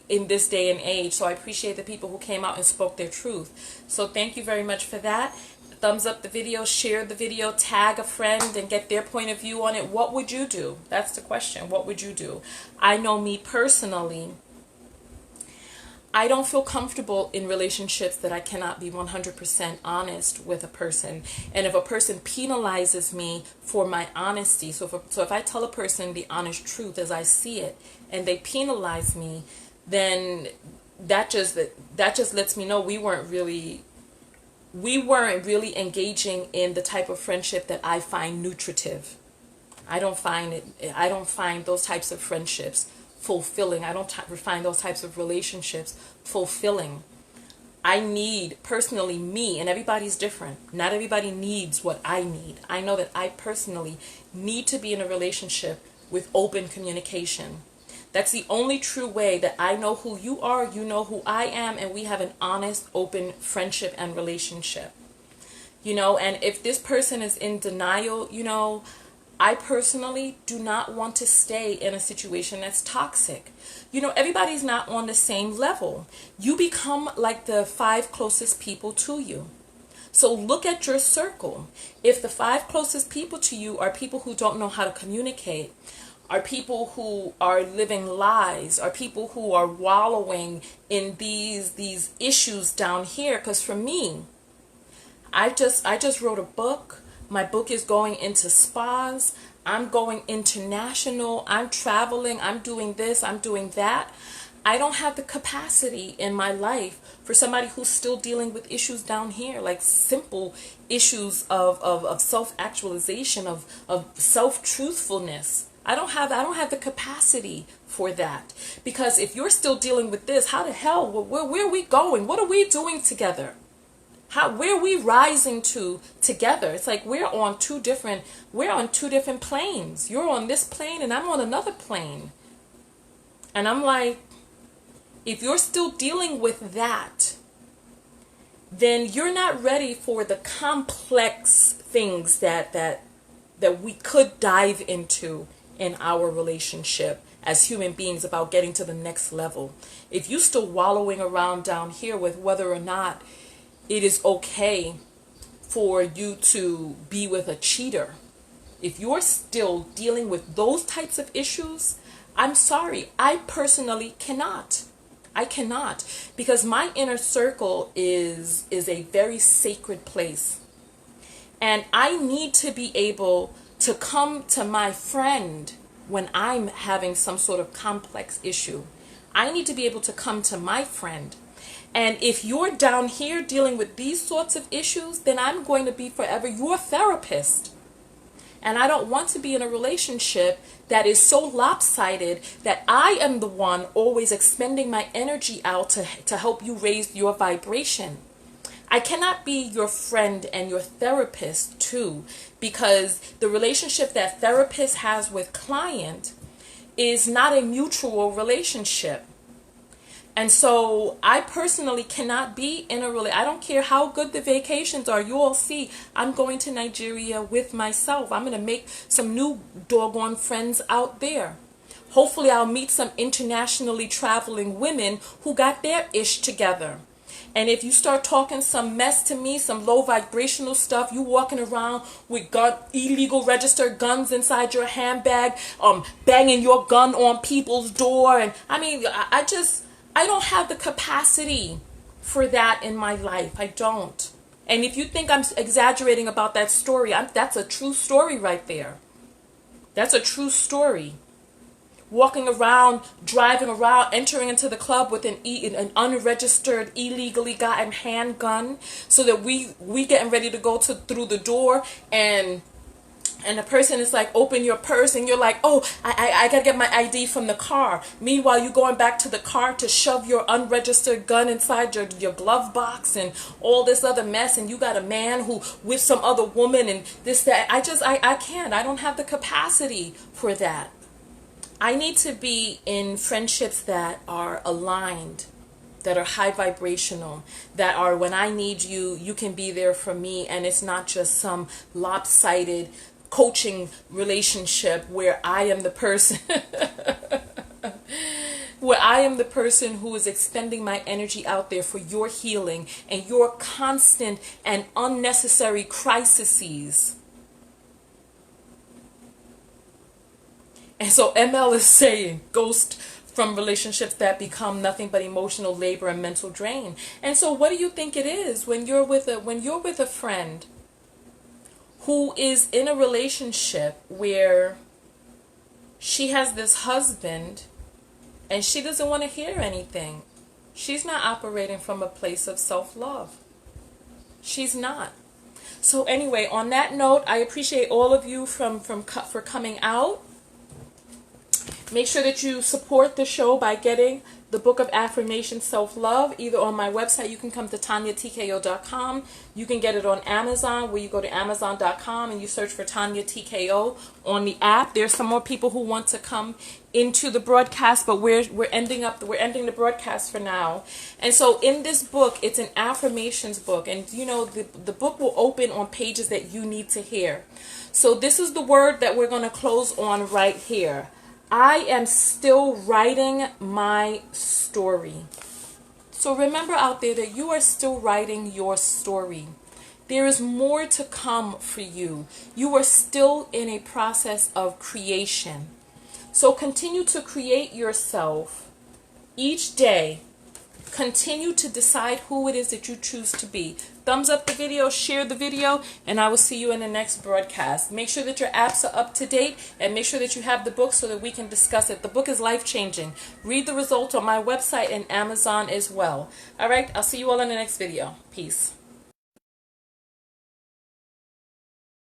in this day and age. So I appreciate the people who came out and spoke their truth. So thank you very much for that. Thumbs up the video, share the video, tag a friend and get their point of view on it. What would you do? That's the question. What would you do? I know me personally, I don't feel comfortable in relationships that I cannot be 100% honest with a person. And if a person penalizes me for my honesty, so if I tell a person the honest truth as I see it, and they penalize me, then that just lets me know we weren't really engaging in the type of friendship that I find nutritive. I don't find those types of friendships fulfilling. I don't find those types of relationships fulfilling. I need, personally, me, and everybody's different. Not everybody needs what I need. I know that I personally need to be in a relationship with open communication. That's the only true way that I know who you are, you know who I am, and we have an honest, open friendship and relationship. And if this person is in denial, I personally do not want to stay in a situation that's toxic. Everybody's not on the same level. You become like the 5 closest people to you. So look at your circle. If the 5 closest people to you are people who don't know how to communicate, are people who are living lies, are people who are wallowing in these issues down here, because for me, I just wrote a book. My book is going into spas. I'm going international. I'm traveling. I'm doing this. I'm doing that. I don't have the capacity in my life for somebody who's still dealing with issues down here, like simple issues of self-actualization, of self-truthfulness. I don't have the capacity for that. Because if you're still dealing with this, how the hell, where are we going? What are we doing together? Where are we rising to together? It's like we're on two different planes. You're on this plane and I'm on another plane. And I'm like, if you're still dealing with that, then you're not ready for the complex things that we could dive into in our relationship as human beings about getting to the next level. If you're still wallowing around down here with whether or not it is okay for you to be with a cheater, if you're still dealing with those types of issues, I'm sorry, I personally cannot. I cannot, because my inner circle is a very sacred place. And I need to be able to come to my friend when I'm having some sort of complex issue. I need to be able to come to my friend. And if you're down here dealing with these sorts of issues, then I'm going to be forever your therapist. And I don't want to be in a relationship that is so lopsided that I am the one always expending my energy out to help you raise your vibration. I cannot be your friend and your therapist too, because the relationship that therapist has with client is not a mutual relationship. And so I personally cannot be in a relationship. I don't care how good the vacations are. You all see, I'm going to Nigeria with myself. I'm going to make some new doggone friends out there. Hopefully I'll meet some internationally traveling women who got their ish together. And if you start talking some mess to me, some low vibrational stuff, you walking around with illegal registered guns inside your handbag, banging your gun on people's door. And I mean, I don't have the capacity for that in my life. I don't. And if you think I'm exaggerating about that story, that's a true story right there. That's a true story. Walking around, driving around, entering into the club with an unregistered, illegally gotten handgun, so that we getting ready to go through the door, and the person is like, open your purse, and you're like, oh, I gotta get my ID from the car. Meanwhile, you're going back to the car to shove your unregistered gun inside your glove box and all this other mess, and you got a man who with some other woman and this, that. I can't. I don't have the capacity for that. I need to be in friendships that are aligned, that are high vibrational, that are, when I need you, you can be there for me, and it's not just some lopsided coaching relationship where I am the person where I am the person who is expending my energy out there for your healing and your constant and unnecessary crises. And so ML is saying, ghost from relationships that become nothing but emotional labor and mental drain. And so what do you think it is when you're with a friend who is in a relationship where she has this husband and she doesn't want to hear anything? She's not operating from a place of self-love. She's not. So anyway, on that note, I appreciate all of you for coming out. Make sure that you support the show by getting the Book of Affirmation Self-Love, either on my website. You can come to TonyaTKO.com. You can get it on Amazon, where you go to Amazon.com and you search for Tonya TKO on the app. There's some more people who want to come into the broadcast, but we're ending the broadcast for now. And so in this book, it's an affirmations book, and you know the book will open on pages that you need to hear. So this is the word that we're going to close on right here. I am still writing my story. So remember out there that you are still writing your story. There is more to come for you. You are still in a process of creation. So continue to create yourself each day. Continue to decide who it is that you choose to be. Thumbs up the video, share the video, and I will see you in the next broadcast. Make sure that your apps are up to date, and make sure that you have the book so that we can discuss it. The book is life-changing. Read the results on my website and Amazon as well. All right, I'll see you all in the next video. Peace.